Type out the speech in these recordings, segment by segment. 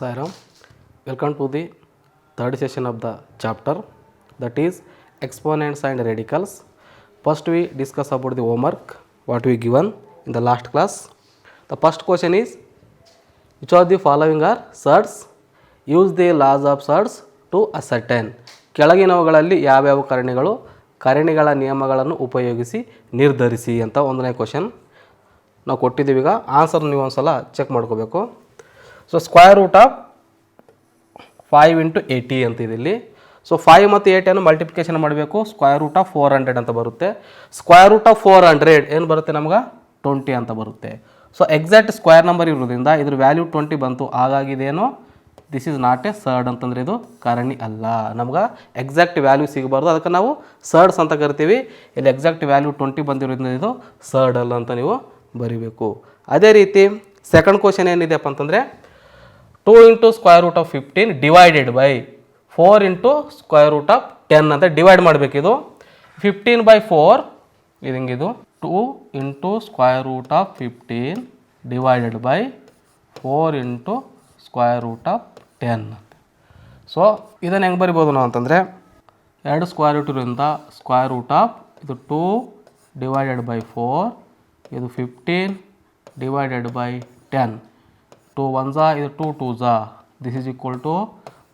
Sairam, welcome to the third session of the chapter, that is exponents and radicals. First we discuss about the homework what we given in the last class. The first question is, which of the following are surds? Use the laws of surds to ascertain. ಕೆಳಗಿನವುಗಳಲ್ಲಿ ಯಾವ್ಯಾವ ಕರಣಿಗಳ ನಿಯಮಗಳನ್ನು ಉಪಯೋಗಿಸಿ ನಿರ್ಧರಿಸಿ ಅಂತ ಒಂದನೇ question ನಾವು ಕೊಟ್ಟಿದ್ದೀವಿ. ಈಗ ಆನ್ಸರ್ ನೀವು ಒಂದು ಸಲ ಚೆಕ್ ಮಾಡ್ಕೋಬೇಕು. ಸೊ ಸ್ಕ್ವೇರ್ ರೂಟ್ ಆಫ್ 5 × 80 ಅಂತ ಇದೆ ಇಲ್ಲಿ. ಸೊ 5 ಮತ್ತು 8 ಮಲ್ಟಿಪ್ಲಿಕೇಶನ್ ಮಾಡಬೇಕು. ಸ್ಕ್ವೇರ್ ರೂಟ್ ಆಫ್ 400 ಅಂತ ಬರುತ್ತೆ. ಸ್ಕ್ವೇರ್ ರೂಟ್ ಆಫ್ 400 ಏನು ಬರುತ್ತೆ ನಮ್ಗೆ 20 ಅಂತ ಬರುತ್ತೆ. ಸೊ ಎಕ್ಸಾಕ್ಟ್ ಸ್ಕ್ವೇರ್ ನಂಬರ್ ಇರೋದ್ರಿಂದ ಇದ್ರ ವ್ಯಾಲ್ಯೂ 20 ಬಂತು. ಹಾಗಾಗಿ ಇದೇನು this is not A served ಅಂತಂದರೆ ಇದು ಕಾರಣಿ ಅಲ್ಲ. ನಮ್ಗೆ ಎಕ್ಸಾಕ್ಟ್ ವ್ಯಾಲ್ಯೂ ಸಿಗಬಾರ್ದು, ಅದಕ್ಕೆ ನಾವು ಸರ್ಡ್ಸ್ ಅಂತ ಕರಿತೀವಿ. ಇಲ್ಲಿ ಎಕ್ಸಾಕ್ಟ್ ವ್ಯಾಲ್ಯೂ 20 ಬಂದಿರೋದ್ರಿಂದ ಇದು ಸರ್ಡ್ ಅಲ್ಲ ಅಂತ ನೀವು ಬರೀಬೇಕು. ಅದೇ ರೀತಿ ಸೆಕೆಂಡ್ ಕ್ವಶನ್ ಏನಿದೆಪ್ಪ ಅಂತಂದರೆ 2 × square root of 15 divided by 4 × square root of 10 ಅಂತ ಡಿವೈಡ್ ಮಾಡಬೇಕಿದು. 15/4 ಇದು ಹಿಂಗಿದು 2 × square root of 15 divided by 4 × square root of 10. So ಇದನ್ನು ಹೆಂಗೆ ಬರಿಬೋದು ನಾವು ಅಂತಂದರೆ 2 ಸ್ಕ್ವೇರ್ ರೂಟ್ ಇರೋದ್ರಿಂದ ಸ್ಕ್ವೇರ್ ರೂಟ್ ಆಫ್ ಇದು 2 ಡಿವೈಡೆಡ್ ಬೈ 4 ಇದು 15 ಡಿವೈಡೆಡ್ ಬೈ 10. 2 1 ಇದು 2 2 ದಿಸ್ ಈಸ್ ಈಕ್ವಲ್ ಟು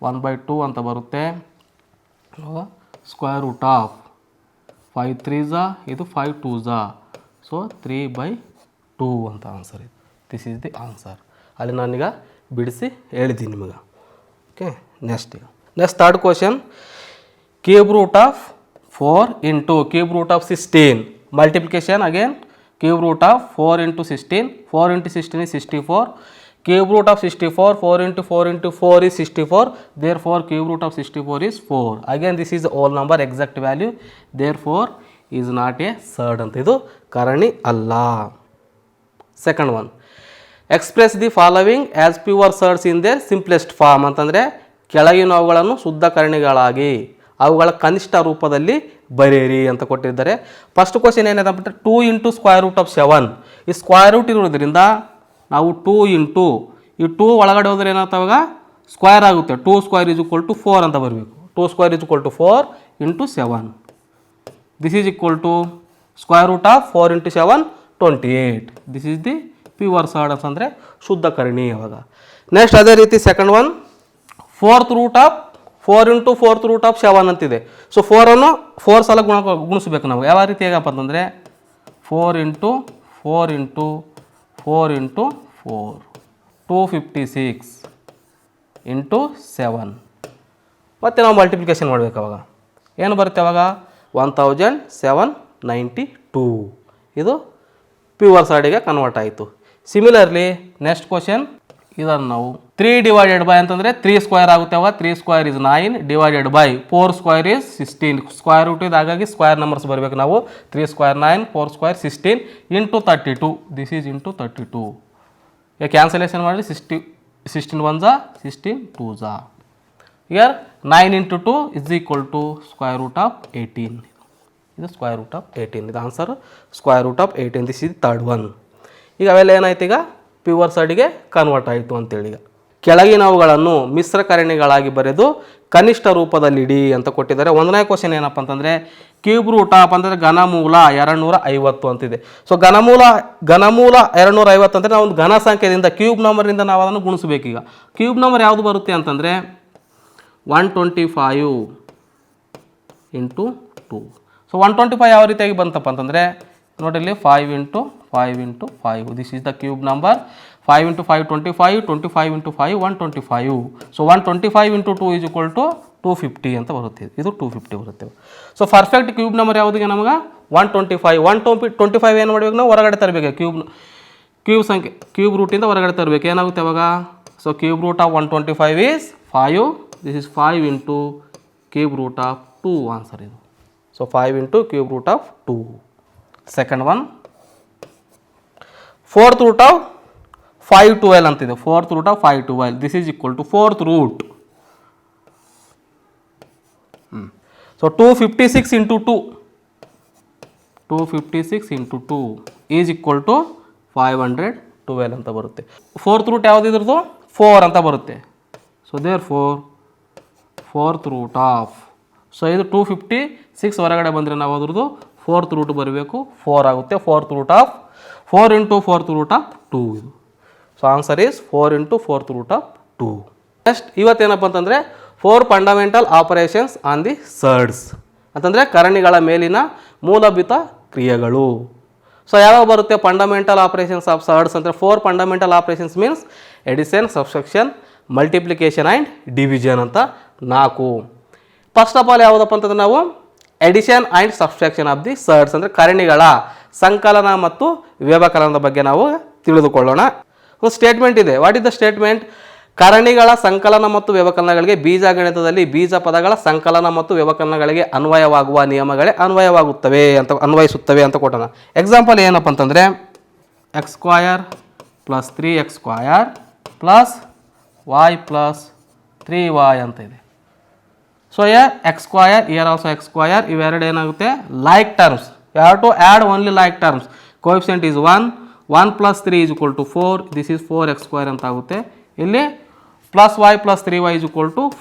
1/2 ಅಂತ ಬರುತ್ತೆ. ಸ್ಕ್ವೇರ್ ರೂಟ್ ಆಫ್ 5 3 ಇದು 5 2 ಸೊ 3/2 ಅಂತ ಆನ್ಸರ್ ಇದು. This is the answer. ಅಲ್ಲಿ ನಾನೀಗ ಬಿಡಿಸಿ ಹೇಳಿದ್ದೀನಿ ನಿಮಗೆ. Okay, next third question, cube root of 4 × cube root of 16 multiplication again. Cube root of 4 × 16, 4 × 16 is 64. Cube root of 64, 4 × 4 × 4 is 64. Therefore, cube root of 64 is 4. Again, this is whole number, exact value. Therefore, is not a surd ಅಂತ ಇದು ಕಾರಣಿ ಅಲ್ಲ. Second one, express the following as pure surds in their simplest form ಅಂತಂದರೆ ಕೆಳಗಿನವುಗಳನ್ನು ಶುದ್ಧ ಕರಣಿಗಳಾಗಿ ಅವುಗಳ ಕನಿಷ್ಠ ರೂಪದಲ್ಲಿ ಬರೆಯಿರಿ ಅಂತ ಕೊಟ್ಟಿದ್ದಾರೆ. ಫಸ್ಟ್ ಕ್ವಶನ್ ಏನಿದೆ ಅಂದರೆ 2 × ಸ್ಕ್ವೇರ್ ರೂಟ್ ಆಫ್ 7. ಈ ಸ್ಕ್ವೇರ್ ರೂಟ್ ಇರೋದ್ರಿಂದ ನಾವು 2 × ಈ 2 ಒಳಗಡೆ ಹೋದರೆ ಏನಾಗ್ತಾವಾಗ ಸ್ಕ್ವೇರ್ ಆಗುತ್ತೆ. 2 ಸ್ಕ್ವೇರ್ ಈಸ್ ಈಕ್ವಲ್ ಟು 4 ಅಂತ ಬರಬೇಕು. 2 square is equal to 4 × 7. This is equal to square root of 4 × 7 28. This is the pure surd ಅಂತಂದರೆ ಶುದ್ಧ ಕರ್ಣಿ. ಅವಾಗ ನೆಕ್ಸ್ಟ್ ಅದೇ ರೀತಿ second one, 4th root of 4 × 4th root of 7 ಅಂತಿದೆ. ಸೊ 4 ಸಲ ಗುಣಿಸ್ಬೇಕು ನಾವು. ಯಾವ ರೀತಿ ಹೇಗಪ್ಪ ಅಂತಂದರೆ 4 × 4 × 4 × 4 256 × 7 ಮತ್ತು ನಾವು ಮಲ್ಟಿಪ್ಲಿಕೇಶನ್ ಮಾಡಬೇಕು. ಅವಾಗ ಏನು ಬರುತ್ತೆ? ಅವಾಗ 1792 ಇದು ಪ್ಯೂರ್ ಸರ್ಡಿಗೆ ಕನ್ವರ್ಟ್ ಆಯಿತು. ಸಿಮಿಲರ್ಲಿ ನೆಕ್ಸ್ಟ್ ಕ್ವಶನ್, ಇದನ್ನು ನಾವು 3 ಡಿವೈಡೆಡ್ ಬೈ ಅಂತಂದರೆ 3 ಸ್ಕ್ವೇರ್ ಆಗುತ್ತೆ. ಅವಾಗ 3 square is 9 divided by 4 square is 16. Square root ಇದು, ಹಾಗಾಗಿ ಸ್ಕ್ವೇರ್ ನಂಬರ್ಸ್ ಬರಬೇಕು ನಾವು. 3 ಸ್ಕ್ವೇರ್ 9, 4 ಸ್ಕ್ವೇರ್ 16 × 32. This is × 32. ಈಗ ಕ್ಯಾನ್ಸಲೇಷನ್ ಮಾಡಿ 16 1 16 2 ಇಯರ್ 9 × 2 is equal to square root of 18. ಇದು ಸ್ಕ್ವೇರ್ ರೂಟ್ ಆಫ್ 18. ಇದು answer square root of 18. This is third one. ಈಗ ಅವೆಲ್ಲ ಏನಾಯ್ತು? ಈಗ ಪ್ಯೂರ್ ಸರ್ಡಿಗೆ ಕನ್ವರ್ಟ್ ಆಯಿತು ಅಂತೇಳಿ. ಈಗ ಕೆಳಗಿನವುಗಳನ್ನು ಮಿಶ್ರಕರಣಿಗಳಾಗಿ ಬರೆದು ಕನಿಷ್ಠ ರೂಪದಲ್ಲಿಡಿ ಅಂತ ಕೊಟ್ಟಿದ್ದಾರೆ. ಒಂದನೇ ಕ್ವಶನ್ ಏನಪ್ಪ ಅಂತಂದರೆ ಕ್ಯೂಬ್ ರೂಟ್ ಆಫ್ ಅಂತಂದರೆ ಘನಮೂಲ 250 ಅಂತಿದೆ. ಸೊ ಘನಮೂಲ 250 ಅಂದರೆ ನಾವು ಒಂದು ಘನ ಸಂಖ್ಯೆಯಿಂದ ಕ್ಯೂಬ್ ನಂಬರಿಂದ ನಾವು ಅದನ್ನು ಗುಣಿಸ್ಬೇಕೀಗ. ಕ್ಯೂಬ್ ನಂಬರ್ ಯಾವುದು ಬರುತ್ತೆ ಅಂತಂದರೆ 125 × 2. ಸೊ 125 ಯಾವ ರೀತಿಯಾಗಿ ಬಂತಪ್ಪ ಅಂತಂದರೆ ನೋಡಿಲ್ಲಿ 5 × 5 × 5. This is the cube number. 5 × 5 25, 25 × 5 125. So 125 × 2 is equal to 250 ಅಂತ ಬರುತ್ತೆ. ಇದು 250 ಬರುತ್ತೆ. ಸೊ ಪರ್ಫೆಕ್ಟ್ ಕ್ಯೂಬ್ ನಂಬರ್ ಯಾವುದಿಗೆ ನಮಗೆ 125. 125 ಏನು ಮಾಡಬೇಕು ನಾವು ಹೊರಗಡೆ ತರಬೇಕು. ಕ್ಯೂಬ್ ಸಂಖ್ಯೆ ಕ್ಯೂಬ್ ರೂಟಿಂದ ಹೊರಗಡೆ ತರಬೇಕು. ಏನಾಗುತ್ತೆ ಅವಾಗ? So cube root of 125 is 5. This is 5 × cube root of 2 answer ಇದು. So 5 × cube root of 2. Second one, 4th root of 512 ಅಂತಿದೆ. 4th root of 512 this is equal to 4th root. So 256 × 2 256 × 2 is equal to 512 ಅಂತ ಬರುತ್ತೆ. 4th root ಯಾವುದು ಇದ್ರದ್ದು 4 ಅಂತ ಬರುತ್ತೆ. So there fourth root of, so ಇದು 256 ಹೊರಗಡೆ ಬಂದರೆ ನಾವು ಅದ್ರದ್ದು ಫೋರ್ತ್ ರೂಟ್ ಬರಬೇಕು, 4 ಆಗುತ್ತೆ. Fourth root of 4 into fourth root of 2 ಇದು. So answer is 4 into fourth root of 2. Next ಇವತ್ತೇನಪ್ಪ ಅಂತಂದರೆ 4 fundamental operations on the surds ಅಂತಂದರೆ ಕರಣಿಗಳ ಮೇಲಿನ ಮೂಲಭೂತ ಕ್ರಿಯೆಗಳು. ಸೊ ಯಾವಾಗ ಬರುತ್ತೆ ಫಂಡಮೆಂಟಲ್ ಆಪರೇಷನ್ಸ್ ಆಫ್ ಸರ್ಡ್ಸ್ ಅಂದರೆ 4 fundamental operations means addition, subtraction, multiplication and division ಅಂತ 4. ಫಸ್ಟ್ ಆಫ್ ಆಲ್ ಯಾವುದಪ್ಪ ಅಂತಂದ್ರೆ ನಾವು addition and subtraction of the surds ಅಂದರೆ ಕರಣಿಗಳ ಸಂಕಲನ ಮತ್ತು ವ್ಯವಕಲನದ ಬಗ್ಗೆ ನಾವು ತಿಳಿದುಕೊಳ್ಳೋಣ. ಒಂದು ಸ್ಟೇಟ್ಮೆಂಟ್ ಇದೆ. What is the statement? ಕರಣಿಗಳ ಸಂಕಲನ ಮತ್ತು ವ್ಯವಕಲನಗಳಿಗೆ ಬೀಜಗಣಿತದಲ್ಲಿ ಬೀಜ ಪದಗಳ ಸಂಕಲನ ಮತ್ತು ವ್ಯವಕಲನಗಳಿಗೆ ಅನ್ವಯವಾಗುವ ನಿಯಮಗಳೇ ಅನ್ವಯಿಸುತ್ತವೆ ಅಂತ ಕೊಟ್ಟಣ. ಎಕ್ಸಾಂಪಲ್ ಏನಪ್ಪ ಅಂತಂದರೆ x² + 3x² + y + 3y ಅಂತ ಇದೆ. So x², here also x², ಇವೆರಡು ಏನಾಗುತ್ತೆ like terms. You have to add only like terms. Coefficient is 1 + 3 = 4, this is 4x² ಅಂತ ಆಗುತ್ತೆ. ಇಲ್ಲಿ +y + 3y =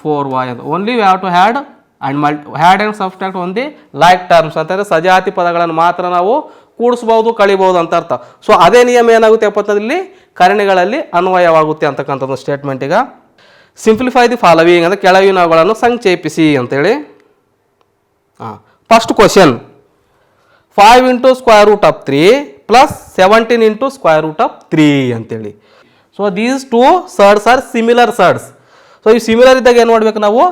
4y ಅಂತ. Only you have to add and subtract on the like terms ಅಂತಂದರೆ ಸಜಾತಿ ಪದಗಳನ್ನು ಮಾತ್ರ ನಾವು ಕೂಡಿಸ್ಬೋದು, ಕಳಿಬೋದು ಅಂತ ಅರ್ಥ. ಸೊ ಅದೇ ನಿಯಮ ಏನಾಗುತ್ತೆ ಇಲ್ಲಿ ಕರಣಿಗಳಲ್ಲಿ ಅನ್ವಯವಾಗುತ್ತೆ ಅಂತಕ್ಕಂಥದ್ದು ಸ್ಟೇಟ್ಮೆಂಟ್. ಈಗ ಸಿಂಪ್ಲಿಫೈ ದಿ ಫಾಲೋವಿಂಗ್ ಅಂದರೆ ಕೆಳಗಿನವುಗಳನ್ನು ಸಂಕ್ಷೇಪಿಸಿ ಅಂತೇಳಿ. ಫಸ್ಟ್ ಕ್ವಶನ್ 5 × √3 + 17 × √3 ಅಂತೇಳಿ. So these 2 surds are similar surds. So ಈ ಸಿಮಿಲರ್ ಇದ್ದಾಗ ಏನು ಮಾಡಬೇಕು ನಾವು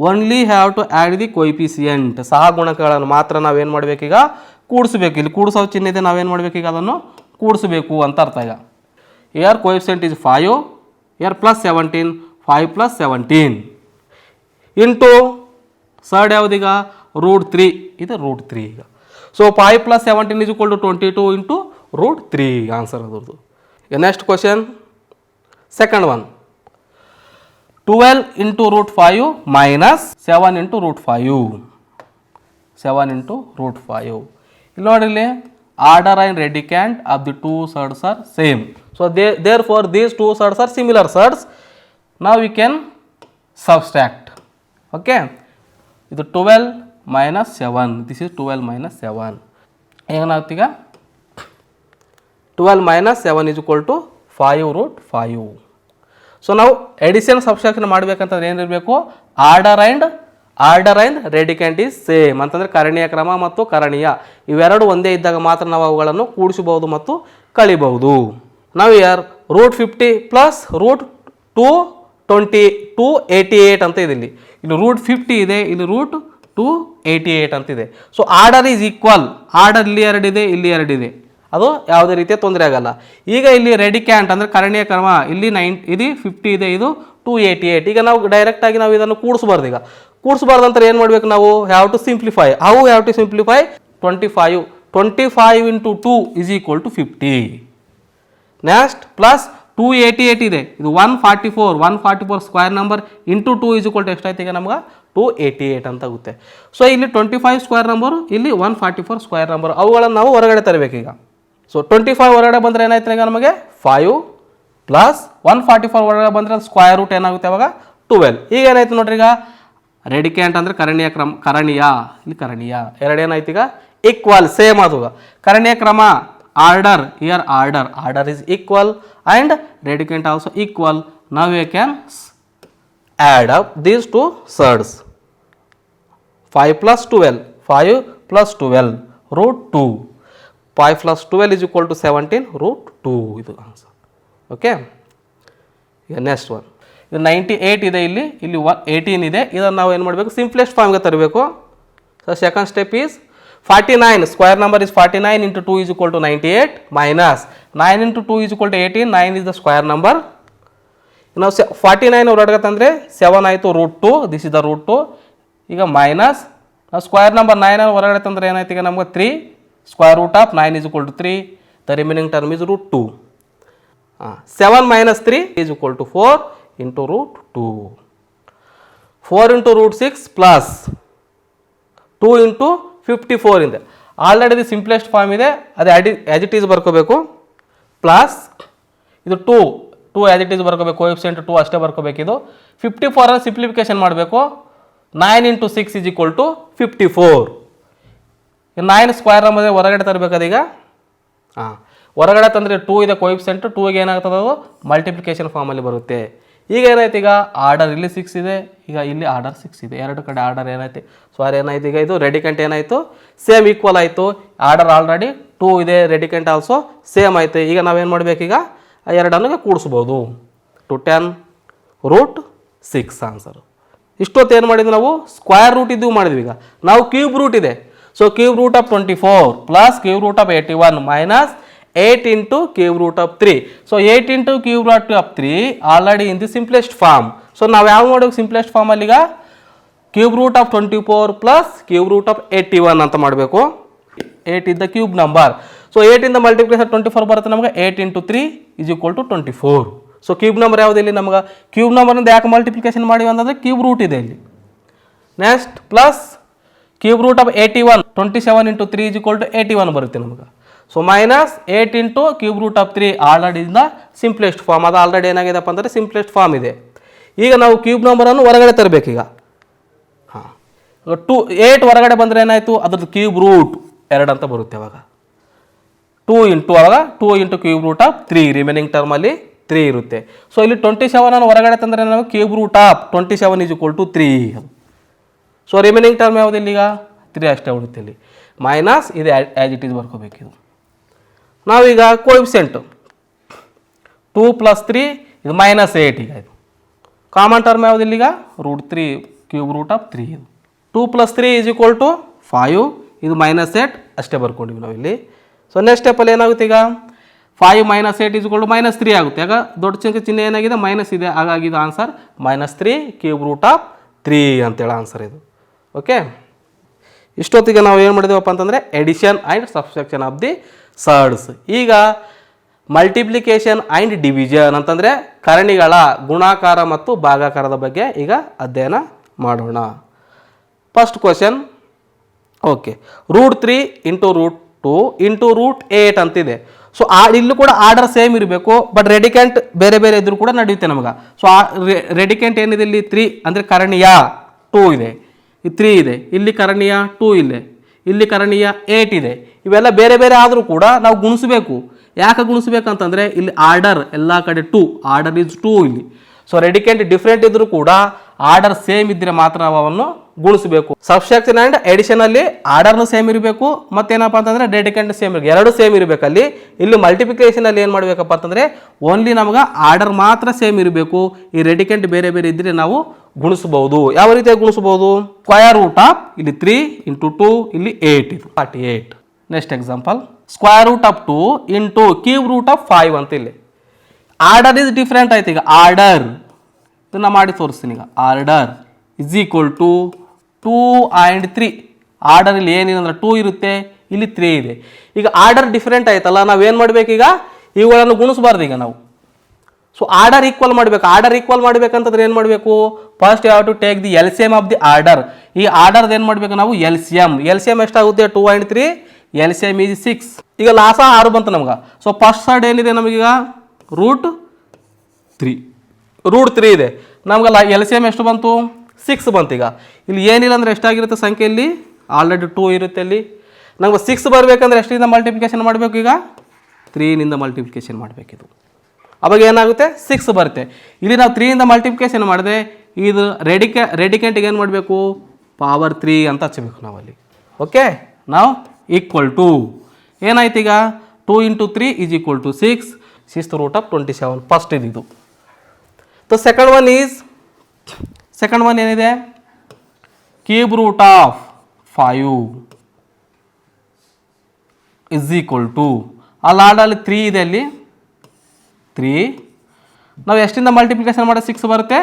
only have to add the coefficient, ಸಹಗುಣಕಗಳನ್ನು ಮಾತ್ರ ನಾವೇನು ಮಾಡಬೇಕೀಗ ಕೂಡಿಸ್ಬೇಕು. ಇಲ್ಲಿ ಕೂಡಿಸೋ ಚಿಹ್ನೆ ಇದೆ, ನಾವೇನು ಮಾಡಬೇಕೀಗ ಅದನ್ನು ಕೂಡಿಸಬೇಕು ಅಂತ ಅರ್ಥ. ಈಗ year ಕೊಯಿಫಿಸಿಯೆಂಟ್ is 5, year +17, 5 + 17 into served ಯಾವುದೀಗ √3, ಇದು √3. ಈಗ ಸೊ 5 + 17 = 22 ಇಂಟು √3 ಆನ್ಸರ್ ಅದರದ್ದು. Next question second one 12 × √5 - 7 × √5, 7 × √5. ಇಲ್ಲಿ ನೋಡಿಲ್ಲಿ order and radicand of the 2 surds are same. So therefore these 2 surds are similar surds. Now we can subtract. Okay, ಇದು 12 - 7, this is 12 - 7. ಏನಾಗುತ್ತೆ ಈಗ 12 - 7 = 5√5. So ನಾವು edition subtraction ಮಾಡಬೇಕಂತಂದ್ರೆ ಏನಿರಬೇಕು order and radicand is same ಅಂತಂದರೆ ಕರಣೀಯ ಕ್ರಮ ಮತ್ತು ಕರಣೀಯ ಇವೆರಡು ಒಂದೇ ಇದ್ದಾಗ ಮಾತ್ರ ನಾವು ಅವುಗಳನ್ನು ಕೂಡಿಸಬಹುದು ಮತ್ತು ಕಳಿಬಹುದು. ನಾವು ಯಾರ್ √50 + √288 ಅಂತ ಇದೆ. ಇಲ್ಲಿ √50 ಇದೆ, ಇಲ್ಲಿ √288 ಅಂತಿದೆ. So order is equal, order ಇಲ್ಲಿ 2 ಇದೆ, ಇಲ್ಲಿ 2 ಇದೆ, ಅದು ಯಾವುದೇ ರೀತಿಯ ತೊಂದರೆ ಆಗಲ್ಲ. ಈಗ ಇಲ್ಲಿ ರೆಡಿಕ್ಯಾಂಟ್ ಅಂದರೆ ಕರಣೀಯ ಕ್ರಮ ಇಲ್ಲಿ 50 ಇದೆ, ಇದು 288. ಈಗ ನಾವು ಡೈರೆಕ್ಟಾಗಿ ನಾವು ಇದನ್ನು ಕೂಡಿಸ್ಬಾರ್ದು. ಈಗ ಕೂಡಿಸ್ಬಾರ್ದು ಅಂತ ಏನು ಮಾಡಬೇಕು ನಾವು have to simplify. How have to simplify? 25 × 2 = 50. Next plus 288 ಇದೆ, ಇದು 144 ಸ್ಕ್ವೇರ್ ನಂಬರ್ ಇಂಟು 2 = ಎಷ್ಟಾಯ್ತು ಈಗ ನಮ್ಗೆ 288 ಅಂತ ಆಗುತ್ತೆ. ಸೊ ಇಲ್ಲಿ 25 ಸ್ಕ್ವೇರ್ ನಂಬರು, ಇಲ್ಲಿ 144 ಸ್ಕ್ವೇರ್ ನಂಬರ್, ಅವುಗಳನ್ನು ನಾವು ಹೊರಗಡೆ ತರಬೇಕೀಗ. ಸೊ 25 ಹೊರಗಡೆ ಬಂದರೆ ಏನಾಯ್ತು ಈಗ ನಮಗೆ 5 + 144 ಹೊರಗಡೆ ಬಂದರೆ ಸ್ಕ್ವೇರ್ ರೂಟ್ ಏನಾಗುತ್ತೆ ಅವಾಗ 12. ಈಗ ಏನಾಯ್ತು ನೋಡ್ರಿ, ಈಗ ರೆಡಿಕ್ಯಾಂಟ್ ಅಂದರೆ ಕರಣೀಯ ಇಲ್ಲಿ ಕರಣೀಯ ಎರಡೇನಾಯ್ತು ಈಗ ಈಕ್ವಲ್ ಸೇಮ್. ಅದು ಕರಣೀಯ ಕ್ರಮ order, here order is equal and radicand also equal. Now we can add up these 2 surds. 5 + 12, 5 + 12 √2, 5 + 12 = 17 √2 ಇದು ಆನ್ಸರ್. ಓಕೆ, ಈಗ ನೆಕ್ಸ್ಟ್ ಒನ್ ಇದು 98 ಇದೆ, ಇಲ್ಲಿ 18 ಇದೆ. ಇದನ್ನು ನಾವು ಏನು ಮಾಡಬೇಕು ಸಿಂಪ್ಲೆಸ್ಟ್ ಫಾರ್ಮ್ಗೆ ತರಬೇಕು. So second step is 49 square number is 49 × 2 = 98 minus 9 × 2 = 18. 9 is the square number. ನಾವು 49 ಹೊರಗಡೆ ತಂದರೆ 7 ಆಯಿತು √2, ದಿಸ್ ಇಸ್ ದ √2. ಈಗ ಮೈನಸ್ ನಾವು ಸ್ಕ್ವೇರ್ ನಂಬರ್ 9 ಹೊರಗಡೆ ತಂದರೆ ಏನಾಯ್ತು ಈಗ ನಮ್ಗೆ 3 square root of 9 = 3. The remaining term is √2. 7 - 3 = 4 × √2. 4 × √6 plus 2 × 54 ಇದೆ. ಆಲ್ರೆಡಿ ಸಿಂಪ್ಲೆಸ್ಟ್ ಫಾರ್ಮ್ ಇದೆ, ಅದು ಆ್ಯಸ್ ಇಟ್ ಈಸ್ ಬರ್ಕೋಬೇಕು. ಪ್ಲಸ್ ಇದು 2 2 ಆ್ಯಸ್ ಇಟ್ ಈಸ್ ಬರ್ಕೋಬೇಕು, ಕೋಎಫಿಷಿಯೆಂಟ್ 2 ಅಷ್ಟೇ ಬರ್ಕೋಬೇಕಿದು. 54 ಸಿಂಪ್ಲಿಫಿಕೇಶನ್ ಮಾಡಬೇಕು. 9 × 6 = 54. 9 ಸ್ಕ್ವೇರ್ ನಮ್ಮದೇ ಹೊರಗಡೆ ತರಬೇಕದೀಗ. ಹೊರಗಡೆ ತಂದರೆ 2 ಇದೆ ಕೋಎಫಿಷಿಯೆಂಟ್, 2ಗೆ ಏನಾಗ್ತದೆ ಅದು ಮಲ್ಟಿಪ್ಲಿಕೇಶನ್ ಫಾರ್ಮಲ್ಲಿ ಬರುತ್ತೆ. ಈಗ ಏನಾಯ್ತು, ಈಗ ಆರ್ಡರ್ ಇಲ್ಲಿ 6 ಇದೆ, ಈಗ ಇಲ್ಲಿ ಆರ್ಡರ್ 6 ಇದೆ, ಎರಡು ಕಡೆ ಆರ್ಡರ್ ಏನಾಯ್ತು ಏನಾಯ್ತು, ಈಗ ಇದು ರೆಡಿಕೆಂಟ್ ಏನಾಯಿತು ಸೇಮ್ ಈಕ್ವಲ್ ಆಯಿತು. ಆರ್ಡರ್ ಆಲ್ರೆಡಿ 2 ಇದೆ, ರೆಡಿಕೆಂಟ್ ಆಲ್ಸೋ ಸೇಮ್ ಆಯಿತು. ಈಗ ನಾವೇನು ಮಾಡಬೇಕೀಗ ಎರಡನ್ನು ಕೂಡಿಸ್ಬೋದು. 210√6 ಆನ್ಸರು. ಇಷ್ಟೊತ್ತು ಏನು ಮಾಡಿದ್ವಿ ನಾವು ಸ್ಕ್ವೇರ್ ರೂಟ್ ಇದ್ದು ಮಾಡಿದ್ವಿ. ಈಗ ನಾವು ಕ್ಯೂಬ್ ರೂಟ್ ಇದೆ. So cube root of 24 plus cube root of 81 minus 8 × cube root of 3. So 8 × cube root of 3 already in the simplest form. So ನಾವು ಯಾವ ಮಾಡಬೇಕು ಸಿಂಪ್ಲೆಸ್ಟ್ ಫಾರ್ಮಲ್ಲಿ ಈಗ cube root of 24 plus cube root of 81 ಅಂತ ಮಾಡಬೇಕು. 8 is the cube number. So 8 ಇಂದ multiplication 24 ಬರುತ್ತೆ ನಮಗೆ. 8 × 3 = 24. ಸೊ ಕ್ಯೂಬ್ ನಂಬರ್ ಯಾವುದು ಇಲ್ಲಿ ನಮಗೆ ಕ್ಯೂಬ್ ನಂಬರ್ನಿಂದ ಯಾಕೆ ಮಲ್ಟಿಪ್ಲಿಕೇಶನ್ ಮಾಡಿವಿ ಅಂತಂದರೆ ಕ್ಯೂಬ್ ರೂಟ್ ಇದೆ ಇಲ್ಲಿ. Next plus cube root of 81 27 × 3 = 81 ಬರುತ್ತೆ ನಮಗೆ. So minus 8 × cube root of 3 already in the simplest form. ಅದು ಆಲ್ರೆಡಿ ಏನಾಗಿದೆಪ್ಪ ಅಂದರೆ ಸಿಂಪ್ಲೆಸ್ಟ್ ಫಾರ್ಮ್ ಇದೆ. ಈಗ ನಾವು ಕ್ಯೂಬ್ ನಂಬರನ್ನು ಹೊರಗಡೆ ತರಬೇಕೀಗ. 8 ಹೊರಗಡೆ ಬಂದರೆ ಏನಾಯಿತು ಅದ್ರದ್ದು ಕ್ಯೂಬ್ ರೂಟ್ 2 ಅಂತ ಬರುತ್ತೆ. ಅವಾಗ 2 × ಕ್ಯೂಬ್ ರೂಟ್ ಆಫ್ 3 ರಿಮೈನಿಂಗ್ ಟರ್ಮಲ್ಲಿ 3 ಇರುತ್ತೆ. ಸೊ ಇಲ್ಲಿ 27 ಹೊರಗಡೆ ತಂದರೆ ನಾವು cube root of 27 = 3. So remaining term ಯಾವುದು ಇಲ್ಲಿಗ 3 ಅಷ್ಟೇ ಉಳಿಯುತ್ತೆ ಇಲ್ಲಿ. ಮೈನಸ್ ಇದು ಆ್ಯಸ್ ಇಟ್ ಈಸ್ ಬರ್ಕೋಬೇಕಿದು. ನಾವೀಗ ಕೋಎಫಿಷಿಯೆಂಟ್ 2 + 3 ಇದು -8. ಈಗ ಇದು ಕಾಮನ್ ಟರ್ಮ್ ಯಾವುದು ಇಲ್ಲಿಗ √3 ಕ್ಯೂಬ್ ರೂಟ್ ಆಫ್ 3. ಇದು 2 + 3 = 5. ಇದು -8 ಅಷ್ಟೇ ಬರ್ಕೊಂಡಿವಿ ನಾವು ಇಲ್ಲಿ. ಸೊ ನೆಕ್ಸ್ಟ್ ಸ್ಟೆಪ್ಪಲ್ಲಿ ಏನಾಗುತ್ತೆ ಈಗ 5 - 8 = -3 ಆಗುತ್ತೆ. ಆಗ ದೊಡ್ಡ ಚಿಹ್ನೆ ಏನಾಗಿದೆ ಮೈನಸ್ ಇದೆ. ಹಾಗಾಗಿ ಇದು ಆನ್ಸರ್ -3 ಕ್ಯೂಬ್ ರೂಟ್ ಆಫ್ 3 ಅಂತೇಳಿ ಆನ್ಸರ್ ಇದು. ಓಕೆ, ಇಷ್ಟೊತ್ತಿಗೆ ನಾವು ಏನು ಮಾಡಿದೇವಪ್ಪ ಅಂತಂದರೆ addition and subtraction of the surds. ಈಗ ಮಲ್ಟಿಪ್ಲಿಕೇಶನ್ ಆ್ಯಂಡ್ ಡಿವಿಷನ್ ಅಂತಂದರೆ ಕರಣಿಗಳ ಗುಣಾಕಾರ ಮತ್ತು ಭಾಗಾಕಾರದ ಬಗ್ಗೆ ಈಗ ಅಧ್ಯಯನ ಮಾಡೋಣ. First question. ಓಕೆ, √3 × √2 × √8 ಅಂತಿದೆ. ಸೊ ಇಲ್ಲೂ ಕೂಡ ಆರ್ಡರ್ ಸೇಮ್ ಇರಬೇಕು, ಬಟ್ ರೆಡಿಕೆಂಟ್ ಬೇರೆ ಬೇರೆ ಇದ್ರೂ ಕೂಡ ನಡೆಯುತ್ತೆ ನಮಗೆ. ಸೊ ರೆಡಿಕೆಂಟ್ ಏನಿದೆ ಇಲ್ಲಿ 3 ಅಂದರೆ ಕರಣೀಯ 2 ಇದೆ, 3 ಇದೆ, ಇಲ್ಲಿ ಕರಣೀಯ 2 ಇದೆ, ಇಲ್ಲಿ ಕರಣೀಯ 8 ಇದೆ. ಇವೆಲ್ಲ ಬೇರೆ ಬೇರೆ ಆದರೂ ಕೂಡ ನಾವು ಗುಣಿಸಬೇಕು. ಯಾಕೆ ಗುಣಿಸ್ಬೇಕಂತಂದರೆ ಇಲ್ಲಿ ಆರ್ಡರ್ ಎಲ್ಲ ಕಡೆ 2, ಆರ್ಡರ್ ಇಸ್ 2 ಇಲ್ಲಿ. ಸೊ ರೆಡಿಕೆಂಟ್ ಡಿಫ್ರೆಂಟ್ ಇದ್ದರೂ ಕೂಡ ಆರ್ಡರ್ ಸೇಮ್ ಇದ್ದರೆ ಮಾತ್ರ ನಾವು ಅವನ್ನು ಗುಣಿಸಬೇಕು. ಸಬ್ಸ್ಟ್ರಾಕ್ಷನ್ ಆ್ಯಂಡ್ ಎಡಿಷನಲ್ಲಿ ಆರ್ಡರ್ನು ಸೇಮ್ ಇರಬೇಕು, ಮತ್ತೇನಪ್ಪ ಅಂತಂದರೆ ರೆಡಿಕೆಂಟ್ ಸೇಮ್ ಇರಬೇಕು, ಎರಡು ಸೇಮ್ ಇರಬೇಕಲ್ಲಿ. ಇಲ್ಲಿ ಮಲ್ಟಿಪ್ಲಿಕೇಶನಲ್ಲಿ ಏನು ಮಾಡಬೇಕಪ್ಪ ಅಂತಂದರೆ ಓನ್ಲಿ ನಮ್ಗೆ ಆರ್ಡರ್ ಮಾತ್ರ ಸೇಮ್ ಇರಬೇಕು. ಈ ರೆಡಿಕೆಂಟ್ ಬೇರೆ ಬೇರೆ ಇದ್ದರೆ ನಾವು ಗುಣಿಸಬಹುದು. ಯಾವ ರೀತಿಯಾಗಿ ಗುಣಿಸಬಹುದು? ಸ್ಕ್ವಯರ್ ರೂಟ್ ಆಫ್ ಇಲ್ಲಿ 3 × 2 ಇಲ್ಲಿ 8 ಇದು 48. Next example, square root of 2 × cube root of 5 ಅಂತ ಇಲ್ಲಿ. ಆರ್ಡರ್ ಇಸ್ ಡಿಫ್ರೆಂಟ್ ಆಯ್ತು. ಈಗ ಆರ್ಡರ್ ಇದನ್ನು ಮಾಡಿ ತೋರಿಸ್ತೀನಿ. ಈಗ order is equal to 2 and 3. Order ಇಲ್ಲಿ ಏನಿದೆ 2 ಇರುತ್ತೆ, ಇಲ್ಲಿ 3 ಇದೆ. ಈಗ ಆರ್ಡರ್ ಡಿಫ್ರೆಂಟ್ ಆಯ್ತಲ್ಲ, ನಾವೇನು ಮಾಡಬೇಕೀಗ ಇವುಗಳನ್ನು ಗುಣಿಸಬಾರ್ದು. ಈಗ ನಾವು ಸೊ ಆರ್ಡರ್ ಈಕ್ವಲ್ ಮಾಡಬೇಕು. ಆರ್ಡರ್ ಈಕ್ವಲ್ ಮಾಡಬೇಕಂತಂದ್ರೆ ಏನು ಮಾಡಬೇಕು? First you have to take the LCM of the order. ಈ ಆರ್ಡರ್ದು ಏನು ಮಾಡಬೇಕು ನಾವು LCM ಎಷ್ಟಾಗುತ್ತೆ? 2 ಆ್ಯಂಡ್ 3 LCM ಈಸ್ 6. ಈಗ ಲಾಸ 6 ಬಂತು ನಮ್ಗೆ. ಸೊ ಫಸ್ಟ್ ಸೈಡ್ ಏನಿದೆ ನಮಗೀಗ √3 ಇದೆ. ನಮ್ಗೆ LCM ಎಷ್ಟು ಬಂತು? 6 ಬಂತು. ಈಗ ಇಲ್ಲಿ ಏನಿಲ್ಲ ಅಂದರೆ ಎಷ್ಟಾಗಿರುತ್ತೆ ಸಂಖ್ಯೆಯಲ್ಲಿ? ಆಲ್ರೆಡಿ 2 ಇರುತ್ತೆ ಅಲ್ಲಿ. ನಮ್ಗೆ 6 ಬರಬೇಕಂದ್ರೆ ಎಷ್ಟಿಂದ ಮಲ್ಟಿಪ್ಲಿಕೇಶನ್ ಮಾಡಬೇಕು? ಈಗ 3ನಿಂದ ಮಲ್ಟಿಪ್ಲಿಕೇಶನ್ ಮಾಡಬೇಕಿದು. ಅವಾಗ ಏನಾಗುತ್ತೆ? 6 ಬರುತ್ತೆ. ಇಲ್ಲಿ ನಾವು 3ಇಂದ ಮಲ್ಟಿಪ್ಲಿಕೇಶನ್ ಮಾಡಿದೆ. ಇದು ರೆಡಿಕೆಂಟಿಗೆ ಏನು ಮಾಡಬೇಕು? ಪವರ್ 3 ಅಂತ ಹಚ್ಚಬೇಕು ನಾವಲ್ಲಿ. ಓಕೆ, ನಾವು ಈಕ್ವಲ್ ಟು ಏನಾಯ್ತು ಈಗ 2 × 3 = 6. 6th root of 27 ಫಸ್ಟ್ ಇದು. ಸೊ ಸೆಕೆಂಡ್ ಒನ್ ಏನಿದೆ? ಕ್ಯೂಬ್ ರೂಟ್ ಆಫ್ 5 = ಅಲ್ಲಿ ಆರ್ಡಲ್ಲಿ 3 ಇದೆ, ಅಲ್ಲಿ 3. ನಾವು ಎಷ್ಟಿಂದ ಮಲ್ಟಿಪ್ಲಿಕೇಶನ್ ಮಾಡಿದ್ರೆ 6 ಬರುತ್ತೆ?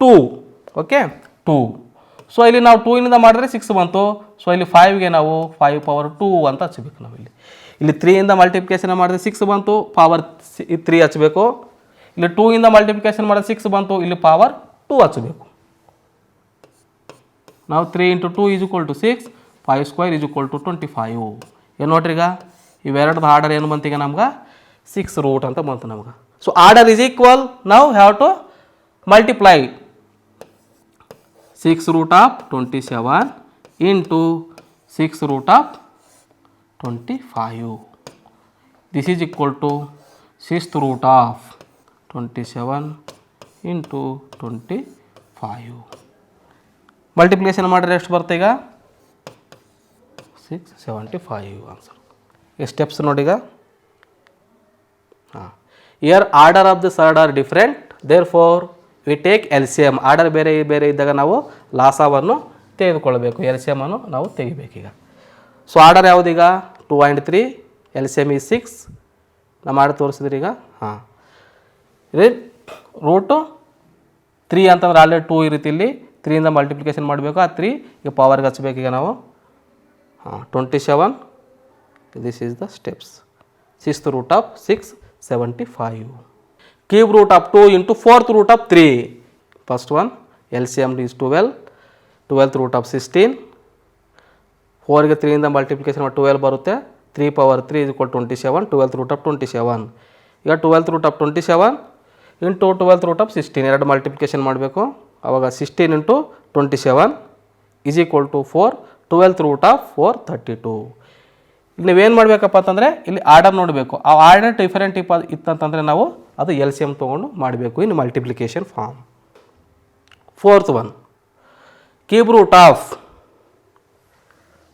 2. ಓಕೆ, 2. ಸೊ ಇಲ್ಲಿ ನಾವು 2ನಿಂದ ಮಾಡಿದ್ರೆ 6 ಬಂತು. ಸೊ ಇಲ್ಲಿ 5ಗೆ ನಾವು 5 ಪವರ್ 2 ಅಂತ ಹಚ್ಚಬೇಕು ನಾವು. ಇಲ್ಲಿ 3ಇಂದ ಮಲ್ಟಿಪ್ಲಿಕೇಶನ್ ಮಾಡಿದ್ರೆ 6 ಬಂತು, ಪವರ್ 3 ಹಚ್ಚಬೇಕು. ಇಲ್ಲಿ 2ಇಂದ ಮಲ್ಟಿಪ್ಲಿಕೇಶನ್ ಮಾಡಿದ್ರೆ 6 ಬಂತು, ಇಲ್ಲಿ ಪವರ್ 2 ಹಚ್ಚಬೇಕು ನಾವು. 3 × 2 = 6, 5² = 25. ಏನು ನೋಡ್ರಿ, ಈಗ ಇವೆರಡದ ಆರ್ಡರ್ ಏನು ಬಂತು? ಈಗ ನಮ್ಗೆ 6 ರೂಟ್ ಅಂತ ಬಂತು ನಮ್ಗೆ. So order is equal. Now have to multiply 6 root of 27 into 6 root of 25. This is equal to 6th root of 27 into 25. Multiplication ಮಾಡಿದ್ರೆ ಎಷ್ಟು ಬರುತ್ತೆ ಈಗ 675 ಆನ್ಸರ್. ಈ ಸ್ಟೆಪ್ಸ್ ನೋಡಿ ಈಗ. ಹಾಂ, here order of the surd are different, therefore we take L C M. Order ಬೇರೆ ಬೇರೆ ಇದ್ದಾಗ ನಾವು ಲಾಸವನ್ನು ತೆಗೆದುಕೊಳ್ಬೇಕು, ಎಲ್ ಸಿ ಎಮನ್ನು ನಾವು ತೆಗಿಬೇಕೀಗ. ಸೊ ಆರ್ಡರ್ ಯಾವುದೀಗ 2 and 3, ಎಲ್ ಸಿ ಎಮ್ ಈ 6. ನಾವು ಮಾಡಿ ತೋರಿಸಿದ್ರಿ ಈಗ. ಹಾಂ, ಇದು ರೂಟು 3 ಅಂತಂದ್ರೆ ಆಲ್ರೆಡಿ 2 ಇರುತ್ತೆ, ಇಲ್ಲಿ 3ಇಂದ ಮಲ್ಟಿಪ್ಲಿಕೇಶನ್ ಮಾಡಬೇಕು. ಆ 3 ಈಗ ಪವರ್ಗೆ ಹಚ್ಬೇಕು ಈಗ ನಾವು. ಹಾಂ, 27. This is the steps. 6th root of 675. Cube root of 2 into 4th root of 3. First one, LCM is 12. 12th root of 16. 4ಗೆ 3ಇಂದ multiplication ಮಾಡಿ 12 ಬರುತ್ತೆ. 3 power 3 is equal to 27. 12th root of 27. ಈಗ 12th root of 27 into 12th root of 16. ಎರಡು multiplication ಮಾಡಬೇಕು. ಆವಾಗ 16 into 27 is equal to 4. 12th root of 432. ಇಲ್ಲಿ ನೀವೇನು ಮಾಡಬೇಕಪ್ಪ ಅಂತಂದರೆ ಇಲ್ಲಿ ಆರ್ಡರ್ ನೋಡಬೇಕು. ಆ ಆರ್ಡರ್ ಡಿಫರೆಂಟ್ ಇತ್ತಂತಂದರೆ ನಾವು ಅದು ಎಲ್ ಸಿ ಎಮ್ ತೊಗೊಂಡು ಮಾಡಬೇಕು ಇನ್ನು multiplication form. 4th one, cube root of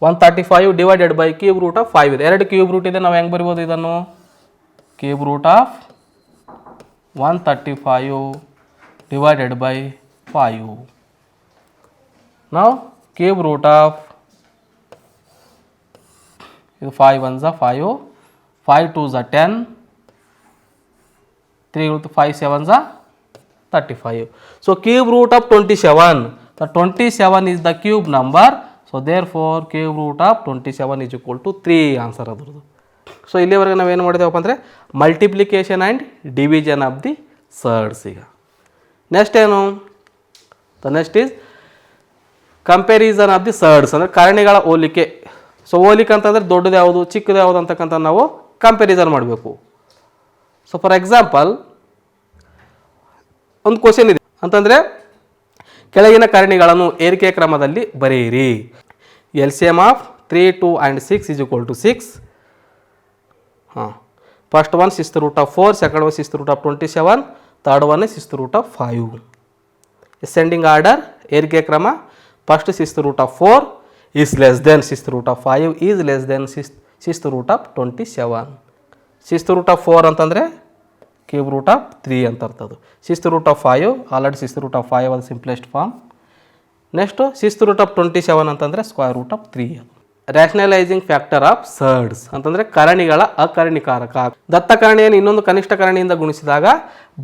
135 divided by cube root of 5 ಇದೆ. 2 ಕ್ಯೂಬ್ ರೂಟ್ ಇದೆ, ನಾವು ಹೆಂಗೆ ಬರಿಬೋದು ಇದನ್ನು? Cube root of 135 divided by 5. ನಾವು ಕ್ಯೂಬ್ ರೂಟ್ ಆಫ್ ಇದು 5 1s 5, 5 2s 10, 3 5 7s 35. So cube root of 27. The 27 is the cube number. So therefore cube root of 27 is equal to 3 answer ಅದರದ್ದು. So ಇಲ್ಲಿವರೆಗೆ ನಾವೇನು ಮಾಡಿದೇವಪ್ಪ ಅಂದರೆ multiplication and division of the surds. ಈಗ next ಏನು? The next is comparison of the surds, ಅಂದರೆ ಕಾರಣಿಗಳ ಹೋಲಿಕೆ. ಸೊ ಹೋಲಿಕೆ ಅಂತಂದರೆ ದೊಡ್ಡದು ಯಾವುದು ಚಿಕ್ಕದು ಯಾವುದು ಅಂತಕ್ಕಂಥ ನಾವು ಕಂಪ್ಯಾರಿಸನ್ ಮಾಡಬೇಕು. ಸೊ ಫಾರ್ ಎಕ್ಸಾಂಪಲ್ ಒಂದು ಕ್ವಶನ್ ಇದೆ ಅಂತಂದರೆ ಕೆಳಗಿನ ಕಾರಣಿಗಳನ್ನು ಏರಿಕೆ ಕ್ರಮದಲ್ಲಿ ಬರೆಯಿರಿ. L C M of 3, 2 and 6 is equal to 6. ಹಾಂ, first one 6th root of 4, second one 6th root of 27, third one 6th root of 5. Ascending order ಏರಿಕೆ ಕ್ರಮ. First 6th root of 4 is less than 6th root of 5 is less than 6th root of 27. 6th root of 4 ಅಂತಂದರೆ cube root of 3 ಅಂತ ಅರ್ಥದು. 6th root of 5 already 6th root of 5 ಅದು simplest form. Next 6th root of 27 ಅಂತಂದರೆ square root of 3. ಅದು ರ್ಯಾಷನಲೈಸಿಂಗ್ factor of ಸರ್ಡ್ಸ್ ಅಂತಂದರೆ ಕಾರಣಿಗಳ ಅಕಾರಣಿಕಾರಕ. ದತ್ತ ಕಾರಣಿಯನ್ನು ಇನ್ನೊಂದು ಕನಿಷ್ಠ ಕಾರಣಿಯಿಂದ ಗುಣಿಸಿದಾಗ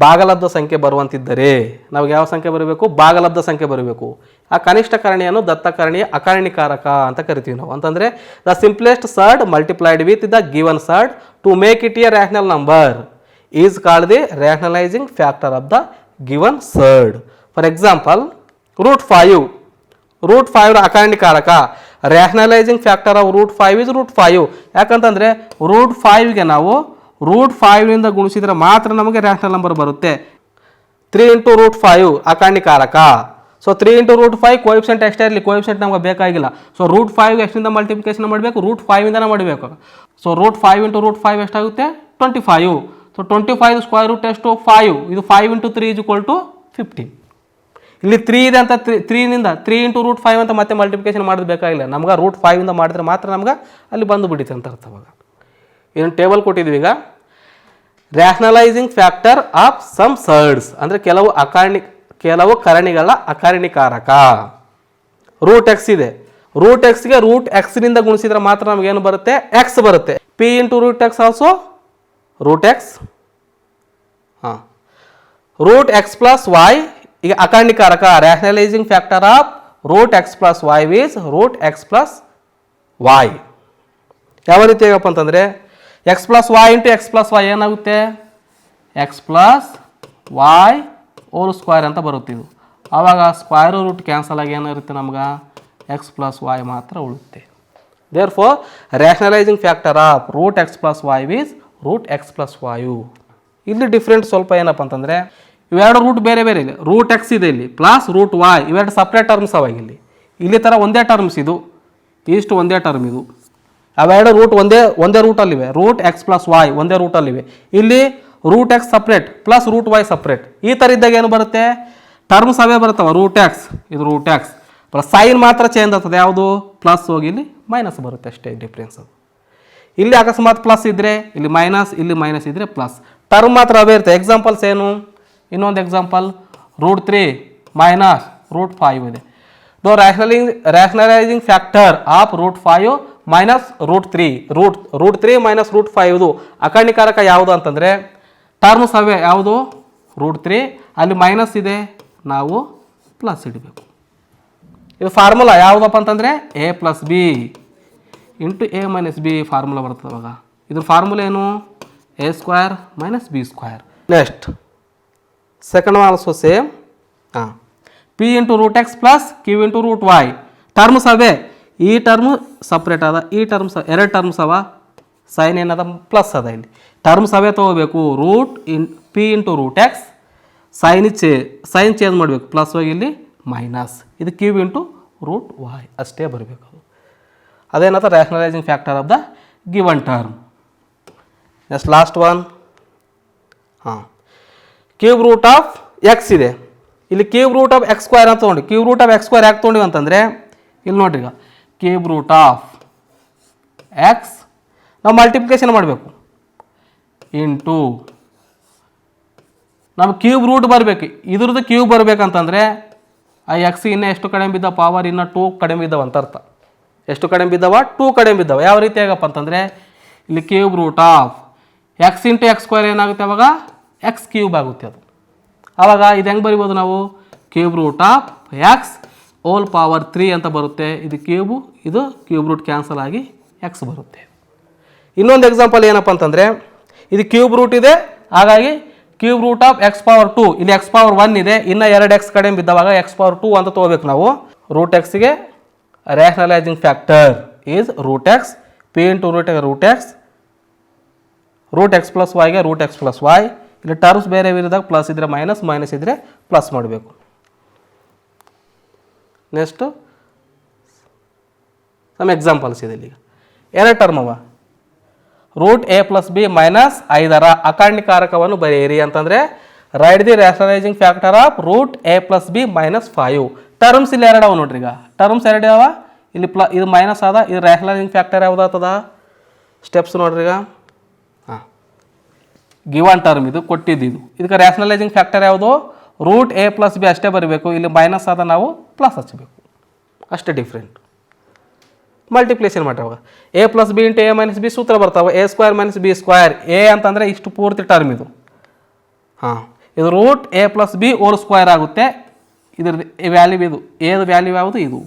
ಭಾಗಲಬ್ಧ ಸಂಖ್ಯೆ ಬರುವಂತಿದ್ದರೆ ನಾವು ಯಾವ ಸಂಖ್ಯೆ ಬರಬೇಕು? ಭಾಗಲಬ್ಧ ಸಂಖ್ಯೆ ಬರಬೇಕು. ಆ ಕನಿಷ್ಠ ಕಾರಣಿಯನ್ನು ದತ್ತ ಕಾರಣಿಯ ಅಕಾರಣಿಕಾರಕ ಅಂತ ಕರಿತೀವಿ ನಾವು. ಅಂತಂದರೆ the simplest surd multiplied with the given surd to make it a rational number is called the rationalising factor of the given surd. For example root 5 ಅಕಾರಣಿಕಾರಕ. Rationalising factor of root 5 is root 5. ಯಾಕಂತಂದರೆ root 5ಗೆ ನಾವು root 5ನಿಂದ ಗುಣಿಸಿದರೆ ಮಾತ್ರ ನಮಗೆ rational number ಬರುತ್ತೆ. 3 into root 5 ಅಕಾರಣಿಕಾರಕ. So 3 into root 5 coefficient ಎಷ್ಟೇ ಇರಲಿ, ಕೋಎಫಿಷಿಯಂಟ್ ನಮಗೆ ಬೇಕಾಗಿಲ್ಲ. ಸೊ ರೂಟ್ 5 ಎಷ್ಟಿಂದ ಮಲ್ಟಿಪ್ಲಿಕೇಶನ್ ಮಾಡಬೇಕು? ರೂಟ್ 5ಇಂದನೇ ಮಾಡಬೇಕು. ಸೊ ರೂಟ್ 5 into ರೂಟ್ 5 ಎಷ್ಟಾಗುತ್ತೆ? 25. ಸೊ 25 ಸ್ಕ್ವೇರ್ ರೂಟ್ ಎಷ್ಟು? 5. ಇದು 5 into 3 is equal to 15. ಇಲ್ಲಿ 3 ಇದೆ ಅಂತ 3ನಿಂದ 3 into ರೂಟ್ 5 ಅಂತ ಮತ್ತೆ ಮಲ್ಟಿಪ್ಲಿಕೇಶನ್ ಮಾಡೋದು ಬೇಕಾಗಿಲ್ಲ. ನಮ್ಗೆ ರೂಟ್ 5ಇಂದ ಮಾಡಿದ್ರೆ ಮಾತ್ರ ನಮ್ಗೆ ಅಲ್ಲಿ ಬಂದು ಬಿಡುತ್ತೆ ಅಂತ ಅರ್ಥ. ಅವಾಗ ಏನು ಟೇಬಲ್ ಕೊಟ್ಟಿದ್ದೀವಿ ಈಗ, rationalising factor of some surds ಅಂದರೆ ಕೆಲವು ಕಾರಣಿಗಳ ಅಕಾರಣಿಕಾರಕ. ರೂಟ್ ಎಕ್ಸ್ ಇದೆ, ರೂಟ್ ಎಕ್ಸ್ಗೆ ರೂಟ್ ಎಕ್ಸ್ನಿಂದ ಗುಣಿಸಿದ್ರೆ ಮಾತ್ರ ನಮಗೇನು ಬರುತ್ತೆ? ಎಕ್ಸ್ ಬರುತ್ತೆ. P into root x also root x. ಹಾಂ, ರೂಟ್ ಎಕ್ಸ್ ಪ್ಲಸ್ ವೈ ಈಗ ಅಕಾರಣಿಕಾರಕ. Rationalising factor of root x plus y is root x plus y. ಯಾವ ರೀತಿ ಹೇಗಪ್ಪ ಅಂತಂದರೆ x plus y into x plus y ಏನಾಗುತ್ತೆ? X plus y whole square ಅಂತ ಬರುತ್ತೆ ಇದು. ಆವಾಗ ಸ್ಕ್ವೇರ್ ರೂಟ್ ಕ್ಯಾನ್ಸಲ್ ಆಗಿ ಏನಿರುತ್ತೆ ನಮ್ಗೆ? ಎಕ್ಸ್ ಪ್ಲಸ್ ವೈ ಮಾತ್ರ ಉಳುತ್ತೆ. Therefore rationalising factor of root x plus y is root x plus y. ಇಲ್ಲಿ ಡಿಫ್ರೆಂಟ್ ಸ್ವಲ್ಪ ಏನಪ್ಪ ಅಂತಂದರೆ ಇವೆರಡು ರೂಟ್ ಬೇರೆ ಬೇರೆ ಇದೆ. ರೂಟ್ ಎಕ್ಸ್ ಇದೆ ಇಲ್ಲಿ ಪ್ಲಸ್ ರೂಟ್ ವಾಯ್, ಇವೆರಡು ಸಪ್ರೇಟ್ ಟರ್ಮ್ಸ್ ಅವಾಗ ಇಲ್ಲಿ ಥರ ಒಂದೇ ಟರ್ಮ್ಸ್ ಇದು, ಇಷ್ಟು ಒಂದೇ ಟರ್ಮ್ ಇದು. ಅವೆರಡು ರೂಟ್ ಒಂದೇ ರೂಟಲ್ಲಿವೆ. ರೂಟ್ ಎಕ್ಸ್ ಪ್ಲಸ್ ವಾಯ್ ಒಂದೇ ರೂಟಲ್ಲಿವೆ. ಇಲ್ಲಿ root x separate plus root y separate. ಈ ಥರ ಇದ್ದಾಗ ಏನು ಬರುತ್ತೆ, ಟರ್ಮ್ಸ್ ಅವೇ ಬರುತ್ತವೆ. ರೂಟ್ ಎಕ್ಸ್ ಇದು ರೂಟ್ ಎಕ್ಸ್ ಪ್ಲಸ್ ಸೈನ್ ಮಾತ್ರ ಚೇಂಜ್ ಆಗ್ತದೆ. ಯಾವುದು ಪ್ಲಸ್ ಹೋಗಿ ಇಲ್ಲಿ ಮೈನಸ್ ಬರುತ್ತೆ ಅಷ್ಟೇ ಡಿಫ್ರೆನ್ಸ್ ಅದು. ಇಲ್ಲಿ ಅಕಸ್ಮಾತ್ ಪ್ಲಸ್ ಇದ್ದರೆ ಇಲ್ಲಿ ಮೈನಸ್ ಇದ್ದರೆ ಪ್ಲಸ್. ಟರ್ಮ್ ಮಾತ್ರ ಅವೇ ಇರುತ್ತೆ. ಎಕ್ಸಾಂಪಲ್ಸ್ ಏನು, ಇನ್ನೊಂದು ಎಕ್ಸಾಂಪಲ್ ರೂಟ್ 3 ಮೈನಸ್ ರೂಟ್ 5 ಇದೆ. The rationalising factor of root 5 minus root 3 root 3 minus root 5 ಅಕರ್ಣಿಕಾರಕ ಯಾವುದು ಅಂತಂದರೆ ಟರ್ಮ್ಸ್ ಅವೇ. ಯಾವುದು ರೂಟ್ 3, ಅಲ್ಲಿ ಮೈನಸ್ ಇದೆ, ನಾವು ಪ್ಲಸ್ ಇಡಬೇಕು. ಇದು ಫಾರ್ಮುಲಾ ಯಾವುದಪ್ಪ ಅಂತಂದರೆ a plus b into a minus b formula ಬರ್ತದೆ ಅವಾಗ. ಇದ್ರ ಫಾರ್ಮುಲಾ ಏನು, a square minus b square. Next second one also same. P into root x plus Q into root y. Terms ಅವೇ, ಈ ಟರ್ಮ್ ಸಪ್ರೇಟ್ ಅದ, ಈ terms ಎರಡು terms ಅವ, ಸೈನ್ ಏನದ ಪ್ಲಸ್ ಅದ. ಇಲ್ಲಿ ಟರ್ಮ್ಸ್ ಅವೇ ತೊಗೋಬೇಕು. Root P into root x, sign change ಮಾಡಬೇಕು, ಪ್ಲಸ್ ಹೋಗಿ ಇಲ್ಲಿ ಮೈನಸ್. ಇದು ಕ್ಯೂ ಇಂಟು ರೂಟ್ ವಾಯ್ ಅಷ್ಟೇ ಬರಬೇಕು. ಅದು ಅದೇನದ rationalising factor of the given term. Next last one. Cube root of x ಇದೆ. ಇಲ್ಲಿ cube root of x square ಅಂತ ತೊಗೊಂಡು, cube root of x square ಯಾಕೆ ತೊಗೊಂಡಿವಿ ಅಂತಂದರೆ ಇಲ್ಲಿ ನೋಡ್ರಿ, ಈಗ ಕ್ಯೂಬ್ ರೂಟ್ ಆಫ್ ಎಕ್ಸ್ ನಾವು ಮಲ್ಟಿಪ್ಲಿಕೇಶನ್ ಮಾಡಬೇಕು ಇಂಟು ನಮ್ಗೆ ಕ್ಯೂಬ್ ರೂಟ್ ಬರಬೇಕು. ಇದ್ರದ್ದು ಕ್ಯೂಬ್ ಬರಬೇಕಂತಂದರೆ ಆ ಎಕ್ಸ್ ಇನ್ನೂ ಎಷ್ಟು ಕಡಿಮೆ ಬಿದ್ದಾವ, ಪವರ್ ಇನ್ನೂ 2 ಕಡಿಮೆ ಬಿದ್ದಾವ ಅಂತ ಅರ್ಥ. ಎಷ್ಟು ಕಡಿಮೆ ಬಿದ್ದಾವ, 2 ಕಡಿಮೆ ಬಿದ್ದಾವ. ಯಾವ ರೀತಿ ಆಗಪ್ಪ ಅಂತಂದರೆ ಇಲ್ಲಿ cube root of x into x square ಏನಾಗುತ್ತೆ, ಅವಾಗ ಎಕ್ಸ್ ಕ್ಯೂಬ್ ಆಗುತ್ತೆ. ಅದು ಆವಾಗ ಇದು ಹೆಂಗೆ ಬರಿಬೋದು ನಾವು, cube root of x whole power 3 ಅಂತ ಬರುತ್ತೆ. ಇದು ಕ್ಯೂಬ್ ರೂಟ್ ಕ್ಯಾನ್ಸಲ್ ಆಗಿ ಎಕ್ಸ್ ಬರುತ್ತೆ. ಇನ್ನೊಂದು ಎಕ್ಸಾಂಪಲ್ ಏನಪ್ಪ ಅಂತಂದರೆ ಇದು ಕ್ಯೂಬ್ ರೂಟ್ ಇದೆ, ಹಾಗಾಗಿ cube root of x power 2, ಇಲ್ಲಿ ಎಕ್ಸ್ ಪವರ್ 1 ಇದೆ, ಇನ್ನು 2 ಎಕ್ಸ್ ಕಡಿಮೆ ಬಿದ್ದಾವಾಗ ಎಕ್ಸ್ ಪವರ್ 2 ಅಂತ ತೊಗೋಬೇಕು ನಾವು. ರೂಟ್ ಎಕ್ಸ್ಗೆ rationalising factor is root x, P into root x, root x plus ವಾಯ್ಗೆ ರೂಟ್ ಎಕ್ಸ್ ಪ್ಲಸ್ ವಾಯ್. ಇಲ್ಲಿ ಟರ್ಮ್ಸ್ ಬೇರೆ ಇರಿದಾಗ ಪ್ಲಸ್ ಇದ್ದರೆ ಮೈನಸ್, ಮೈನಸ್ ಇದ್ದರೆ ಪ್ಲಸ್ ಮಾಡಬೇಕು. ನೆಕ್ಸ್ಟು ಸಮ್ ಎಕ್ಸಾಂಪಲ್ಸ್ ಇದೆ. ಈಗ ಎರಡು ಟರ್ಮ್ ಅವ. Root a plus b minus 5ರ ಅಕರ್ಣಿಕಾರಕವನ್ನು ಬರೆಯಿರಿ ಅಂತಂದರೆ write the rationalising factor of root a plus b minus 5. Terms ಇಲ್ಲಿ ಎರಡು ಅವ ನೋಡ್ರಿ. ಈಗ ಟರ್ಮ್ಸ್ ಎರಡು ಅವ, ಇಲ್ಲಿ ಇದು ಮೈನಸ್ ಅದ, ಇದು ರ್ಯಾಷನಲೈಸಿಂಗ್ ಫ್ಯಾಕ್ಟರ್ ಯಾವುದಾಗ್ತದ ಸ್ಟೆಪ್ಸ್ ನೋಡ್ರಿ. ಈಗ ಗಿವನ್ ಟರ್ಮ್ ಇದು ಕೊಟ್ಟಿದ್ದು, ಇದಕ್ಕೆ ರ್ಯಾಷನಲೈಸಿಂಗ್ ಫ್ಯಾಕ್ಟರ್ ಯಾವುದು, ರೂಟ್ ಎ ಪ್ಲಸ್ ಬಿ ಅಷ್ಟೇ ಬರಬೇಕು. ಇಲ್ಲಿ ಮೈನಸ್ ಆದ, ನಾವು ಪ್ಲಸ್ ಹಚ್ಚಬೇಕು, ಅಷ್ಟೇ ಡಿಫ್ರೆಂಟ್. ಮಲ್ಟಿಪ್ಲಿಕೇಶನ್ ಮಾಡಿರುವಾಗ a plus b into a minus b ಸೂತ್ರ ಬರ್ತಾವೆ. A square minus b square. A ಅಂತಂದರೆ ಇಷ್ಟು ಪೂರ್ತಿ ಟರ್ಮ್ ಇದು. ಇದು root a plus b whole square ಆಗುತ್ತೆ. ಇದ್ರದ್ದು ವ್ಯಾಲ್ಯೂ ಇದು, ಎದು ವ್ಯಾಲ್ಯೂ ಯಾವುದು, ಇದು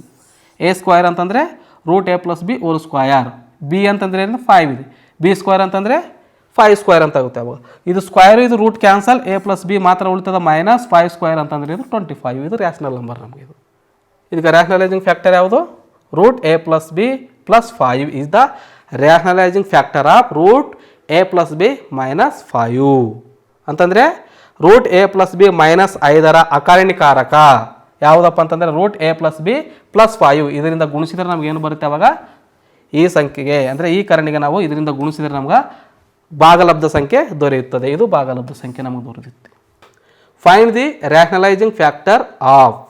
ಎ ಸ್ಕ್ವೇರ್ ಅಂತಂದರೆ root a plus b whole square. B ಅಂತಂದರೆ 5 ಇದೆ, ಬಿ ಸ್ಕ್ವೇರ್ ಅಂತಂದರೆ 5 ಸ್ಕ್ವೇರ್ ಅಂತ ಆಗುತ್ತೆ. ಅವಾಗ ಇದು ಸ್ಕ್ವೇರ್, ಇದು root cancel, A plus B ಮಾತ್ರ ಉಳಿತದ, ಮೈನಸ್ 5 ಸ್ಕ್ವೇರ್ ಅಂತಂದರೆ ಇದು 25. ಇದು ರ್ಯಾಷನಲ್ ನಂಬರ್ ನಮಗೆ. ಇದಕ್ಕೆ ರ್ಯಾಷನಲೈಸಿಂಗ್ ಫ್ಯಾಕ್ಟರ್ ಯಾವುದು, root a plus b plus 5 is the rationalising factor of root a plus b minus 5 ಅಂತಂದರೆ root a plus b minus 5ರ ಅಕರ್ಣಿಕಾರಕ ಯಾವುದಪ್ಪ ಅಂತಂದರೆ root a plus b plus 5. ಇದರಿಂದ ಗುಣಿಸಿದರೆ ನಮ್ಗೆ ಏನು ಬರುತ್ತೆ, ಅವಾಗ ಈ ಸಂಖ್ಯೆಗೆ ಅಂದರೆ ಈ ಕರಣಿಗೆ ನಾವು ಇದರಿಂದ ಗುಣಿಸಿದರೆ ನಮ್ಗೆ ಭಾಗಲಬ್ಧ ಸಂಖ್ಯೆ ದೊರೆಯುತ್ತದೆ. ಇದು ಭಾಗಲಬ್ಧ ಸಂಖ್ಯೆ ನಮಗೆ ದೊರೆಯುತ್ತೆ. Find the rationalising factor of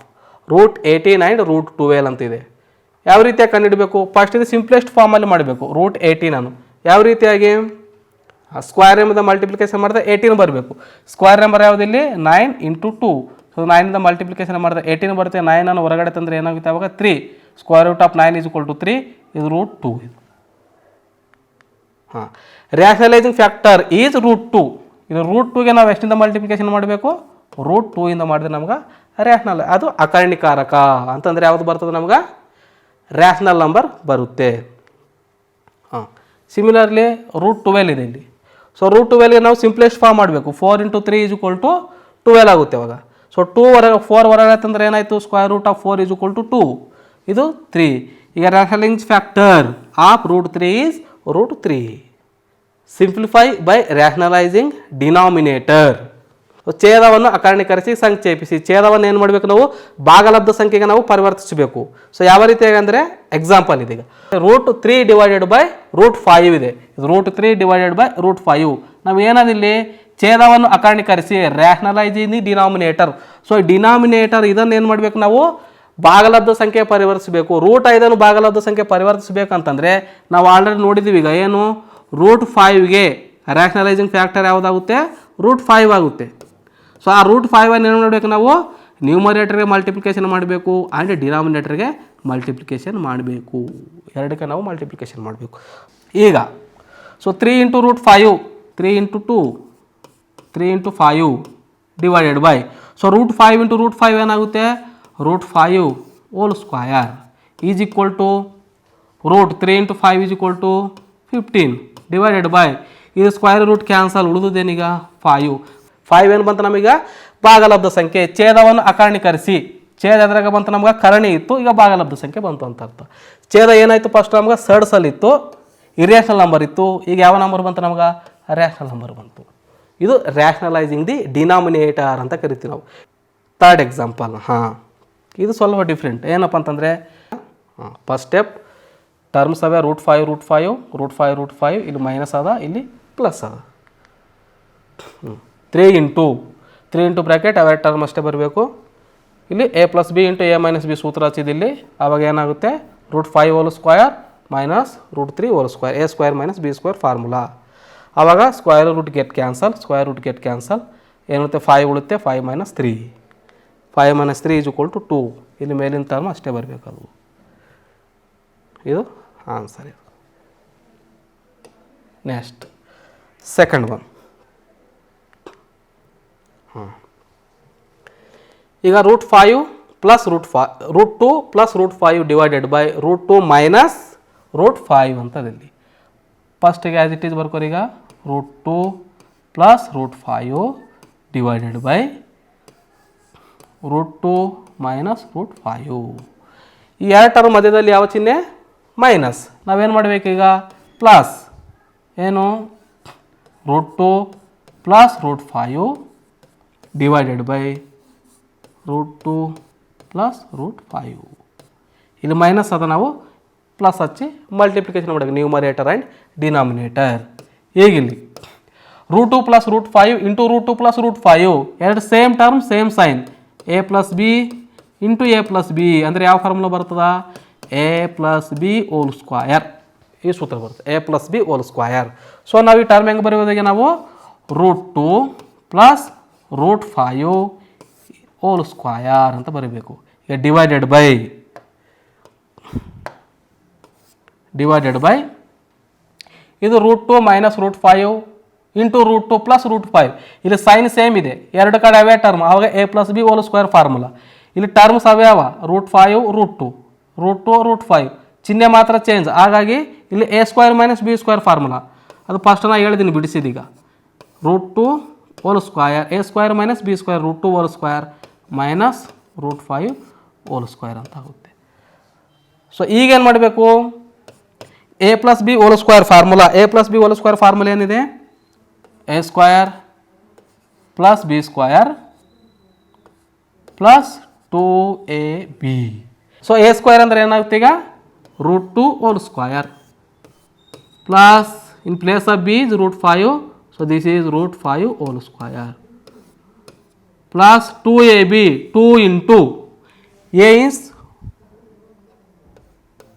root 18 and root 12 ಅಂತಿದೆ. ಯಾವ ರೀತಿಯಾಗಿ ಕಂಡುಹಿಡಬೇಕು, ಫಸ್ಟ್ ಇದು ಸಿಂಪ್ಲೆಸ್ಟ್ ಫಾರ್ಮಲ್ಲಿ ಮಾಡಬೇಕು. ರೂಟ್ 18 ಯಾವ ರೀತಿಯಾಗಿ ಸ್ಕ್ವೇರ್ ಎಂಬುದ ಮಲ್ಟಿಪ್ಲಿಕೇಶನ್ ಮಾಡಿದ್ರೆ 18 ಬರಬೇಕು. ಸ್ಕ್ವೇರ್ ನಂಬರ್ ಯಾವುದಿಲ್ಲಿ 9 ಇಂಟು 2. ಸೊ 9ಇಂದ ಮಲ್ಟಿಪ್ಲಿಕೇಶನ್ ಮಾಡಿದ್ರೆ 18 ಬರುತ್ತೆ. 9 ಹೊರಗಡೆ ತಂದರೆ ಏನಾಗುತ್ತೆ, ಅವಾಗ 3. Square root of 9 = 3. ಇದು ರೂಟ್ 2. ಇದು ರ್ಯಾಷನಲೈಸಿಂಗ್ ಫ್ಯಾಕ್ಟರ್ ಈಸ್ ರೂಟ್ 2. ಇದು ರೂಟ್ 2ಗೆ ನಾವು ಎಷ್ಟಿಂದ ಮಲ್ಟಿಪ್ಲಿಕೇಶನ್ ಮಾಡಬೇಕು, ರೂಟ್ 2ಇಂದ ಮಾಡಿದ್ರೆ ನಮ್ಗೆ ರ್ಯಾಷನಲ್, ಅದು ಅಕರ್ಣಿಕಾರಕ ಅಂತಂದರೆ ಯಾವುದು ಬರ್ತದೆ, ನಮ್ಗೆ ರ್ಯಾಷನಲ್ ನಂಬರ್ ಬರುತ್ತೆ. ಸಿಮಿಲರ್ಲಿ ರೂಟ್ 12 ಇದೆ ಇಲ್ಲಿ. ಸೊ ರೂಟ್ 12ಗೆ ನಾವು ಸಿಂಪ್ಲೆಸ್ಟ್ ಫಾರ್ಮ್ ಮಾಡಬೇಕು. 4 × 3 = 12 ಆಗುತ್ತೆ ಅವಾಗ. ಸೊ 4 ಹೊರಗಡೆ ತಂದರೆ ಏನಾಯಿತು, ಸ್ಕ್ವೇರ್ ರೂಟ್ ಆಫ್ 4 = 2. ಇದು 3. ಈಗ rationalising factor of root 3 is root 3. Simplify by rationalising denominator. ಛೇದವನ್ನು ಅಕಾರಣೀಕರಿಸಿ ಸಂಕ್ಷೇಪಿಸಿ. ಛೇದವನ್ನು ಏನು ಮಾಡಬೇಕು ನಾವು ಭಾಗಲಬ್ಧ ಸಂಖ್ಯೆಗೆ ನಾವು ಪರಿವರ್ತಿಸಬೇಕು. ಸೊ ಯಾವ ರೀತಿಯಾಗಿ ಅಂದರೆ ಎಕ್ಸಾಂಪಲ್ ಇದೀಗ √3 ಡಿವೈಡೆಡ್ ಬೈ √5 ಇದೆ. ಇದು √3 ಡಿವೈಡೆಡ್ ಬೈ √5. ನಾವು ಏನದಿಲ್ಲಿ ಛೇದವನ್ನು ಅಕಾರಣೀಕರಿಸಿ ರ್ಯಾಷನಲೈಸಿಂಗ್ ದಿ ಡಿನಾಮಿನೇಟರ್. ಸೊ ಡಿನಾಮಿನೇಟರ್ ಇದನ್ನು ಏನು ಮಾಡಬೇಕು ನಾವು ಭಾಗಲಬ್ಧ ಸಂಖ್ಯೆ ಪರಿವರ್ತಿಸಬೇಕು. √5 ಭಾಗಲಬ್ಧ ಸಂಖ್ಯೆ ಪರಿವರ್ತಿಸಬೇಕಂತಂದರೆ ನಾವು ಆಲ್ರೆಡಿ ನೋಡಿದ್ದೀವಿ. ಈಗ ಏನು √5ಗೆ ರ್ಯಾಷನಲೈಸಿಂಗ್ ಫ್ಯಾಕ್ಟರ್ ಯಾವುದಾಗುತ್ತೆ √5 ಆಗುತ್ತೆ. ಸೊ ಆ √5 ಏನು ಮಾಡಬೇಕು ನಾವು ನ್ಯೂಮರೇಟರ್ಗೆ ಮಲ್ಟಿಪ್ಲಿಕೇಶನ್ ಮಾಡಬೇಕು ಆ್ಯಂಡ್ ಡಿನಾಮಿನೇಟರ್ಗೆ ಮಲ್ಟಿಪ್ಲಿಕೇಶನ್ ಮಾಡಬೇಕು. ಎರಡಕ್ಕೆ ನಾವು ಮಲ್ಟಿಪ್ಲಿಕೇಶನ್ ಮಾಡಬೇಕು. ಈಗ ಸೊ 3 × √5 3 × 2 3 × 5 ಡಿವೈಡೆಡ್ ಬೈ ಸೊ √5 × √5 ಏನಾಗುತ್ತೆ √5 whole square is equal to √3 × 5 is equal to 15 divided by ಇದು ಸ್ಕ್ವಯರ್ ರೂಟ್ ಕ್ಯಾನ್ಸಲ್ ಉಳಿದುದೇನೀಗ 5 ಏನು ಬಂತು ನಮೀಗ ಭಾಗಲಬ್ಧ ಸಂಖ್ಯೆ. ಛೇದವನ್ನು ಅಕಾರಣೀಕರಿಸಿ ಛೇದ ಎದ್ರಾಗ ಬಂತು ನಮ್ಗೆ ಕರ್ಣಿ ಇತ್ತು, ಈಗ ಭಾಗಲಬ್ಧ ಸಂಖ್ಯೆ ಬಂತು ಅಂತ ಅರ್ಥ. ಛೇದ ಏನಾಯಿತು ಫಸ್ಟ್ ನಮ್ಗೆ ಸಡ್ಸಲ್ಲಿತ್ತು, ಇರೇಷನಲ್ ನಂಬರ್ ಇತ್ತು, ಈಗ ಯಾವ ನಂಬರ್ ಬಂತು ನಮ್ಗೆ ರ್ಯಾಷನಲ್ ನಂಬರ್ ಬಂತು. ಇದು ರ್ಯಾಷನಲೈಸಿಂಗ್ ದಿ ಡಿನಾಮಿನೇಟರ್ ಅಂತ ಕರಿತೀವಿ ನಾವು. ಥರ್ಡ್ ಎಕ್ಸಾಂಪಲ್ ಇದು ಸ್ವಲ್ಪ ಡಿಫ್ರೆಂಟ್. ಏನಪ್ಪ ಅಂತಂದರೆ ಫಸ್ಟ್ ಸ್ಟೆಪ್ ಟರ್ಮ್ಸ್ ಅವೇ √5 ಇಲ್ಲಿ ಮೈನಸ್ ಅದ, ಇಲ್ಲಿ ಪ್ಲಸ್ ಅದ. 3 × ಬ್ರ್ಯಾಕೆಟ್ ಅವೇ ಟರ್ಮ್ ಅಷ್ಟೇ ಬರಬೇಕು. ಇಲ್ಲಿ a + b × a - b ಸೂತ್ರ ಹಚ್ಚಿದಿಲ್ಲಿ. ಆವಾಗ ಏನಾಗುತ್ತೆ √5 whole square minus √3 whole square a² - b² formula. ಆವಾಗ ಸ್ಕ್ವಯರ್ ರೂಟ್ ಗೆಟ್ ಕ್ಯಾನ್ಸಲ್ ಏನುತ್ತೆ 5 ಉಳುತ್ತೆ 5 - 3 5 - 3 = 2. ಇಲ್ಲಿ ಮೇಲಿನ ಟರ್ಮ್ ಅಷ್ಟೇ ಬರಬೇಕು. ಅದು ಇದು ಆನ್ಸರ್. ಇದು ನೆಕ್ಸ್ಟ್ ಸೆಕೆಂಡ್ ಒನ್. ಈಗ √5 + √2 + √5 ಡಿವೈಡೆಡ್ ಬೈ √2 ಮೈನಸ್ √5 ಅಂತದಿಲ್ಲಿ. ಫಸ್ಟಿಗೆ ಆ್ಯಸ್ ಇಟ್ ಈಸ್ ಬರ್ಕೋರಿ. ಈಗ √2 + √5 ಡಿವೈಡೆಡ್ ಬೈ √2 ಮೈನಸ್ √5. ಈ ಎರಡು ಟರ್ಮ್ ಮಧ್ಯದಲ್ಲಿ ಯಾವ ಚಿಹ್ನೆ ಮೈನಸ್. ನಾವೇನು ಮಾಡಬೇಕೀಗ ಪ್ಲಸ್ ಏನು √2 + √5 ಡಿವೈಡೆಡ್ ಬೈ √2 + √5. ಇಲ್ಲಿ ಮೈನಸ್ ಅದ, ನಾವು ಪ್ಲಸ್ ಹಚ್ಚಿ ಮಲ್ಟಿಪ್ಲಿಕೇಶನ್ ಮಾಡಬೇಕು ನ್ಯೂಮರೇಟರ್ ಆ್ಯಂಡ್ ಡಿನಾಮಿನೇಟರ್. ಹೇಗಿಲ್ಲಿ √2 + √5 ಇಂಟು √2 + √5 ಎರಡು same term same sign. a + b into a + b ಅಂದರೆ ಯಾವ ಫಾರ್ಮುಲಾ ಬರ್ತದ a + b ಹೋಲ್ ಸ್ಕ್ವಯರ್. ಈ ಸೂತ್ರ ಬರುತ್ತೆ a + b whole square. So ನಾವು ಈ ಟರ್ಮ್ ಹೆಂಗೆ ಬರೆಯೋದಾಗೆ ನಾವು √2 + √5 ಹೋಲ್ ಸ್ಕ್ವಯರ್ ಅಂತ ಬರೀಬೇಕು. ಈಗ ಡಿವೈಡೆಡ್ ಬೈ ಇದು √2 ಮೈನಸ್ √5 ಇಂಟು √2 + √5. ಇಲ್ಲಿ ಸೈನ್ ಸೇಮ್ ಇದೆ, ಎರಡು ಕಡೆ ಅವೇ ಟರ್ಮ್, ಆವಾಗ a + b hole square formula. ಇಲ್ಲಿ ಟರ್ಮ್ಸ್ ಅವ್ಯಾವ √5 √2 √5 ಚಿಹ್ನೆ ಮಾತ್ರ ಚೇಂಜ್. ಹಾಗಾಗಿ ಇಲ್ಲಿ a² - b² ಫಾರ್ಮುಲಾ. ಅದು ಫಸ್ಟ್ ನಾನು ಹೇಳಿದ್ದೀನಿ ಬಿಡಿಸಿದೀಗ. √2 whole square a² - b² √2 whole square minus √5 whole square ಅಂತ ಆಗುತ್ತೆ. ಸೊ ಈಗೇನು ಮಾಡಬೇಕು a + b whole square formula. a + b whole square formula ಏನಿದೆ a² + b² plus 2ab. So a² ಅಂದರೆ ಏನಾಗುತ್ತೆ ಈಗ √2 whole square plus in place of b is √5. So this is √5 whole square plus 2ab 2 into a is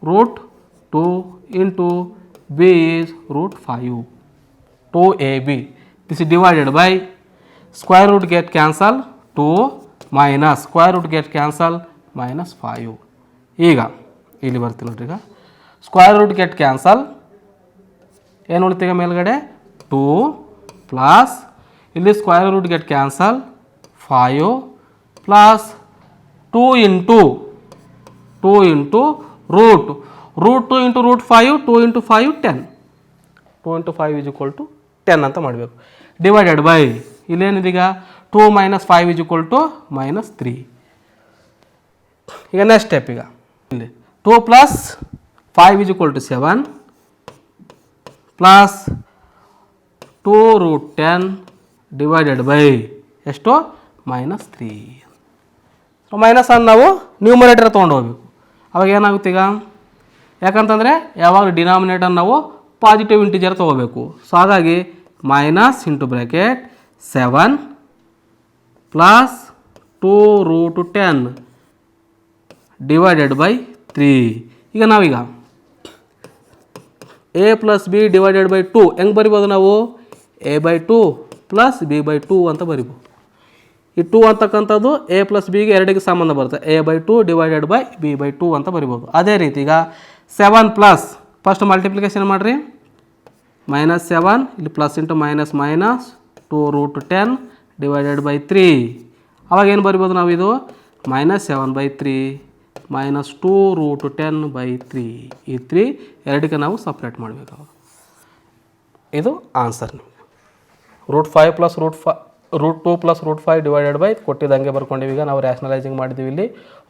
√2 into b is √5 2ab. This is divided by square root get cancel 2 minus square root get cancel minus 5. ಈಗ ಇಲ್ಲಿ ಬರ್ತೀನಿ ನೋಡ್ರಿ. ಈಗ square root get cancel ಏನು ಉಳಿತೀಗ ಮೇಲ್ಗಡೆ 2 plus ಇಲ್ಲಿ square root get cancel 5 plus 2 into root 2 into √5 2 into 5 10 2 into 5 is equal to 10 ಅಂತ ಮಾಡಬೇಕು. ಡಿವೈಡೆಡ್ ಬೈ ಇಲ್ಲೇನಿದೀಗ 2 - 5 is equal to -3. ಈಗ ನೆಕ್ಸ್ಟ್ ಸ್ಟೆಪ್. ಈಗ ಇಲ್ಲಿ 2 + 5 is equal to 7 plus 2√10 divided by ಎಷ್ಟು -3. ಸೊ ಮೈನಸ್ ಅನ್ನು ನಾವು ನ್ಯೂಮರೇಟರ್ ತೊಗೊಂಡು ಹೋಗ್ಬೇಕು. ಅವಾಗ ಏನಾಗುತ್ತೆ ಈಗ, ಯಾಕಂತಂದರೆ ಯಾವಾಗ ಡಿನಾಮಿನೇಟರ್ ನಾವು ಪಾಸಿಟಿವ್ ಇಂಟಿಜರ್ ತೊಗೋಬೇಕು. ಸೊ ಹಾಗಾಗಿ -(7 ಪ್ಲಸ್ 2√10 ಡಿವೈಡೆಡ್ ಬೈ 3). ಈಗ ನಾವೀಗ a plus B divided by 2 ಹೆಂಗೆ ಬರಿಬೋದು ನಾವು, a/2 ಪ್ಲಸ್ b/2 ಅಂತ ಬರಿಬೋದು. ಈ 2 ಅಂತಕ್ಕಂಥದ್ದು a ಪ್ಲಸ್ ಬಿಗೆ ಎರಡಿಗೆ ಸಂಬಂಧ ಬರುತ್ತೆ, a/2 ಡಿವೈಡೆಡ್ ಬೈ b/2 ಅಂತ ಬರಿಬೋದು. ಅದೇ ರೀತಿ ಈಗ 7 ಪ್ಲಸ್ ಫಸ್ಟ್ ಮಲ್ಟಿಪ್ಲಿಕೇಶನ್ ಮಾಡಿರಿ, -7 ಇಲ್ಲಿ plus into minus minus 2√10 divided by 3. ಅವಾಗ ಏನು ಬರಿಬೋದು ನಾವು, ಇದು -7/3 -2√10/3. ಈ 3 ಎರಡಕ್ಕೆ ನಾವು ಸಪ್ರೇಟ್ ಮಾಡಬೇಕು. ಇದು ಆನ್ಸರ್ ನಿಮಗೆ. √5 ಪ್ಲಸ್ √2 ಪ್ಲಸ್ √5 ಡಿವೈಡೆಡ್ ಬೈ ಕೊಟ್ಟಿದ್ದಂಗೆ ಬರ್ಕೊಂಡಿವಿ. ಈಗ ನಾವು ರ್ಯಾಷನಲೈಸಿಂಗ್ ಮಾಡಿದ್ದೀವಿ. ಇಲ್ಲಿ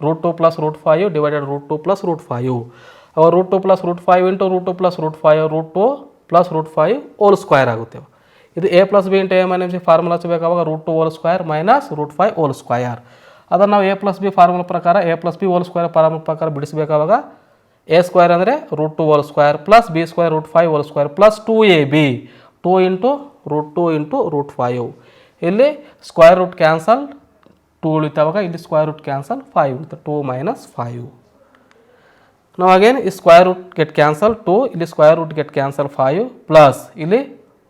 √2 ಪ್ಲಸ್ √5 ಡಿವೈಡೆಡ್ √2 ಪ್ಲಸ್ √5. ಅವಾಗ √2 plus √5 into √2 plus √5 √2 plus √5 whole square ಆಗುತ್ತೆ. ಇದು a plus b into a minus b formula ಹಚ್ಚಬೇಕಾವಾಗ √2 whole square minus √5 whole square. ಅದನ್ನು ನಾವು a ಪ್ಲಸ್ ಬಿ ಫಾರ್ಮುಲಾ ಪ್ರಕಾರ a plus b whole square formula ಪ್ರಕಾರ ಬಿಡಿಸಬೇಕಾವಾಗ a square ಅಂದರೆ √2 whole square plus b square √5 whole square plus 2ab 2 into √2 into √5. ಇಲ್ಲಿ square root cancel 2 ಉಳಿತಾವಾಗ ಇಲ್ಲಿ square root cancel 5 ಉಳಿತು, 2 - 5. ನಾವು ಅಗೇನ್ ಈ ಸ್ಕ್ವೇರ್ ರೂಟ್ ಗೆಟ್ ಕ್ಯಾನ್ಸಲ್ 2, ಇಲ್ಲಿ square root get cancel 5 plus ಇಲ್ಲಿ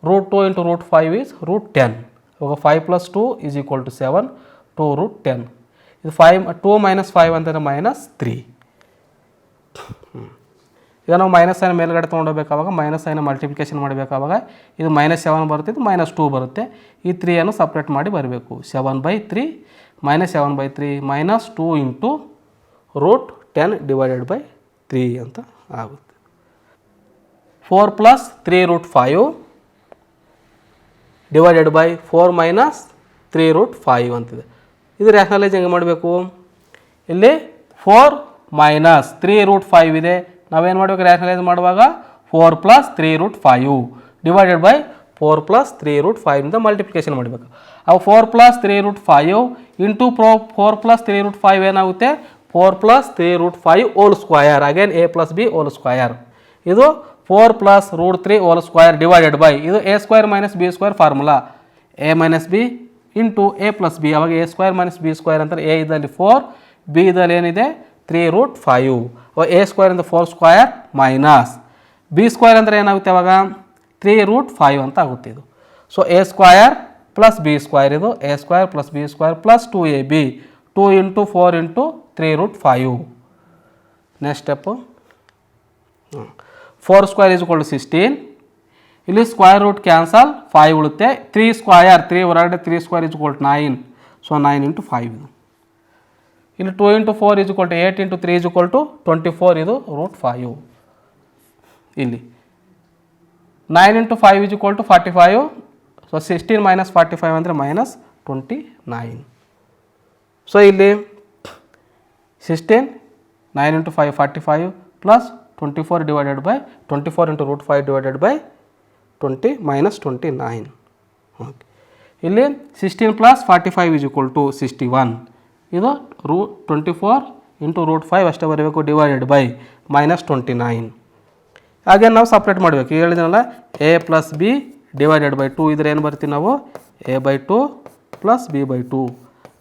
√2 ಇಂಟು √5 ಈಸ್ √10. ಇವಾಗ 5 + 2 = 7, 2√10. ಇದು 2 - 5 ಅಂದರೆ -3. ಈಗ ನಾವು ಮೈನಸ್ ಸೈನ್ ಮೇಲ್ಗಡೆ ತೊಗೊಂಡೋಗ್ಬೇಕಾವಾಗ ಮೈನಸ್ ಸೈನ್ ಮಲ್ಟಿಪ್ಲಿಕೇಶನ್ ಮಾಡಬೇಕಾವಾಗ ಇದು -7 ಬರುತ್ತೆ, ಇದು -2 ಬರುತ್ತೆ. ಈ 3 ಸಪ್ರೇಟ್ ಮಾಡಿ ಬರಬೇಕು. 7/3 -7/3 -2 ಇಂಟು √10 ಡಿವೈಡೆಡ್ ಬೈ 3 ಅಂತ ಆಗುತ್ತೆ. 4 + 3√5 ಡಿವೈಡೆಡ್ ಬೈ 4 - 3√5 ಅಂತಿದೆ. ಇದು ರ್ಯಾಷನಲೈಸ್ ಹೆಂಗೆ ಮಾಡಬೇಕು, ಇಲ್ಲಿ 4 - 3√5 ಇದೆ. ನಾವೇನು ಮಾಡಬೇಕು ರ್ಯಾಷನಲೈಸ್ ಮಾಡುವಾಗ 4 + 3√5 ಡಿವೈಡೆಡ್ ಬೈ 4 + 3√5 ಮಲ್ಟಿಪ್ಲಿಕೇಶನ್ ಮಾಡಬೇಕು. ಅವು 4 + 3√5 ಇಂಟು 4 + 3√5 ಏನಾಗುತ್ತೆ, 4 + 3√5 whole square again a plus b whole square. ಇದು 4 + √3 ಹೋಲ್ ಸ್ಕ್ವಯರ್ ಡಿವೈಡೆಡ್ ಬೈ ಇದು a² - b² formula a - b into a plus B. ಅವಾಗ a² - b² ಅಂತಾರೆ. a ಇದ್ದಲ್ಲಿ 4, b ಇದ್ದಲ್ಲಿ ಏನಿದೆ 3√5. a² ಅಂದರೆ 4² ಮೈನಸ್ b² ಅಂದರೆ ಏನಾಗುತ್ತೆ ಅವಾಗ 3√5 ಅಂತ ಆಗುತ್ತೆ ಇದು. ಸೊ a² + b² ಇದು a² + b² plus 2ab 2 into 4 into 3√5. Next step 4² = 16. ಇಲ್ಲಿ ಸ್ಕ್ವೇರ್ ರೂಟ್ ಕ್ಯಾನ್ಸಲ್ 5 ಉಳುತ್ತೆ, 3² 3 ಹೊರಗಡೆ 3² = 9. ಸೊ 9 ಇಂಟು 5 ಇದು. ಇಲ್ಲಿ 2 ಇಂಟು 4 = 8 ಇಂಟು 3 = 24. ಇದು √5. ಇಲ್ಲಿ 9 ಇಂಟು 5 = 45. ಸೊ 16 - 45 ಅಂದರೆ -29. ಸೊ ಇಲ್ಲಿ 16 9 into 5 45 plus 24 divided by 24 into √5 divided by 20 -29. Okay, ಇಲ್ಲಿ 16 + 45 = 61. ಇದು √24 ಇಂಟು √5 ಅಷ್ಟೇ ಬರಬೇಕು ಡಿವೈಡೆಡ್ ಬೈ -29. ಹಾಗೆ ನಾವು ಸಪ್ರೇಟ್ ಮಾಡಬೇಕು. ಈಗ ಹೇಳಿದ್ನಲ್ಲ a plus B divided by 2 ಇದ್ರೆ ಏನು ಬರ್ತೀವಿ ನಾವು a/2 ಪ್ಲಸ್ b/2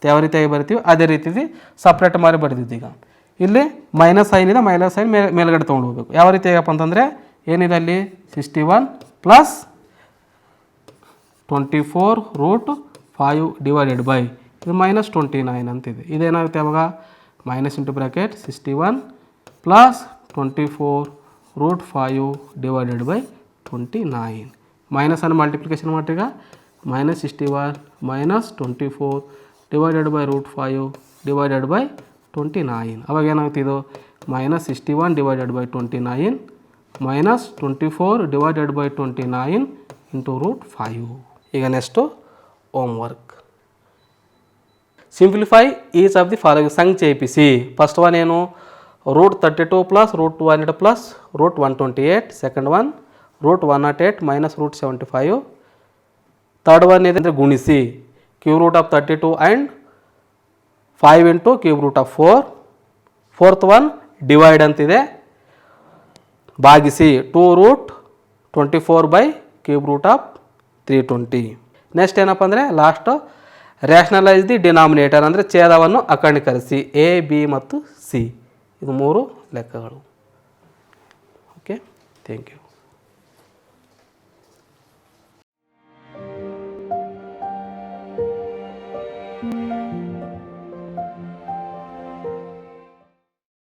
ಯಾವ ರೀತಿಯಾಗಿ ಬರ್ತೀವಿ ಅದೇ ರೀತಿ ಸಪ್ರೇಟ್ ಮಾಡಿ ಬರೆದಿದ್ದು. ಈಗ ಇಲ್ಲಿ ಮೈನಸ್ ಸೈನ್ ಇದೆ, ಮೈನಸ್ ಸೈನ್ ಮೇಲ್ಗಡೆ ತೊಗೊಂಡು ಹೋಗ್ಬೇಕು. ಯಾವ ರೀತಿಯಾಗಪ್ಪ ಅಂತಂದರೆ ಏನಿದೆ ಅಲ್ಲಿ 61 ಪ್ಲಸ್ 24√5 ಡಿವೈಡೆಡ್ ಬೈ ಇದು -29 ಅಂತಿದೆ. ಇದೇನಾಗುತ್ತೆ ಅವಾಗ minus into bracket 61 plus 24√5 divided by 29. ಮೈನಸನ್ನು ಮಲ್ಟಿಪ್ಲಿಕೇಶನ್ ಮಾಡಿಗ -61 -24 ಡಿವೈಡೆಡ್ ಬೈ √5 ಡಿವೈಡೆಡ್ ಬೈ 29. ಅವಾಗ ಏನಾಗುತ್ತೆ ಇದು -61 divided by 29 -24 divided by 29 into √5. ಈಗ next homework. Simplify each of the following ಸಂಕ್ಷೇಪಿಸಿ. ಫಸ್ಟ್ ಒನ್ ಏನು √32 plus √200 plus √128. Second one √108 minus √75. Third one ಇದೆ ಅಂದರೆ ಗುಣಿಸಿ, cube root of 32 and 5 into cube root of 4. Fourth one divide ಅಂತಿದೆ, ಭಾಗಿಸಿ 2 root 24 by cube root of 320. Next ಏನಪ್ಪ ಅಂದರೆ last rationalise the denominator ಅಂದರೆ ಛೇದವನ್ನು ಅಕರ್ಣೀಕರಿಸಿ, ಎ ಬಿ ಮತ್ತು ಸಿ ಇದು 3 ಲೆಕ್ಕಗಳು. Okay, thank you.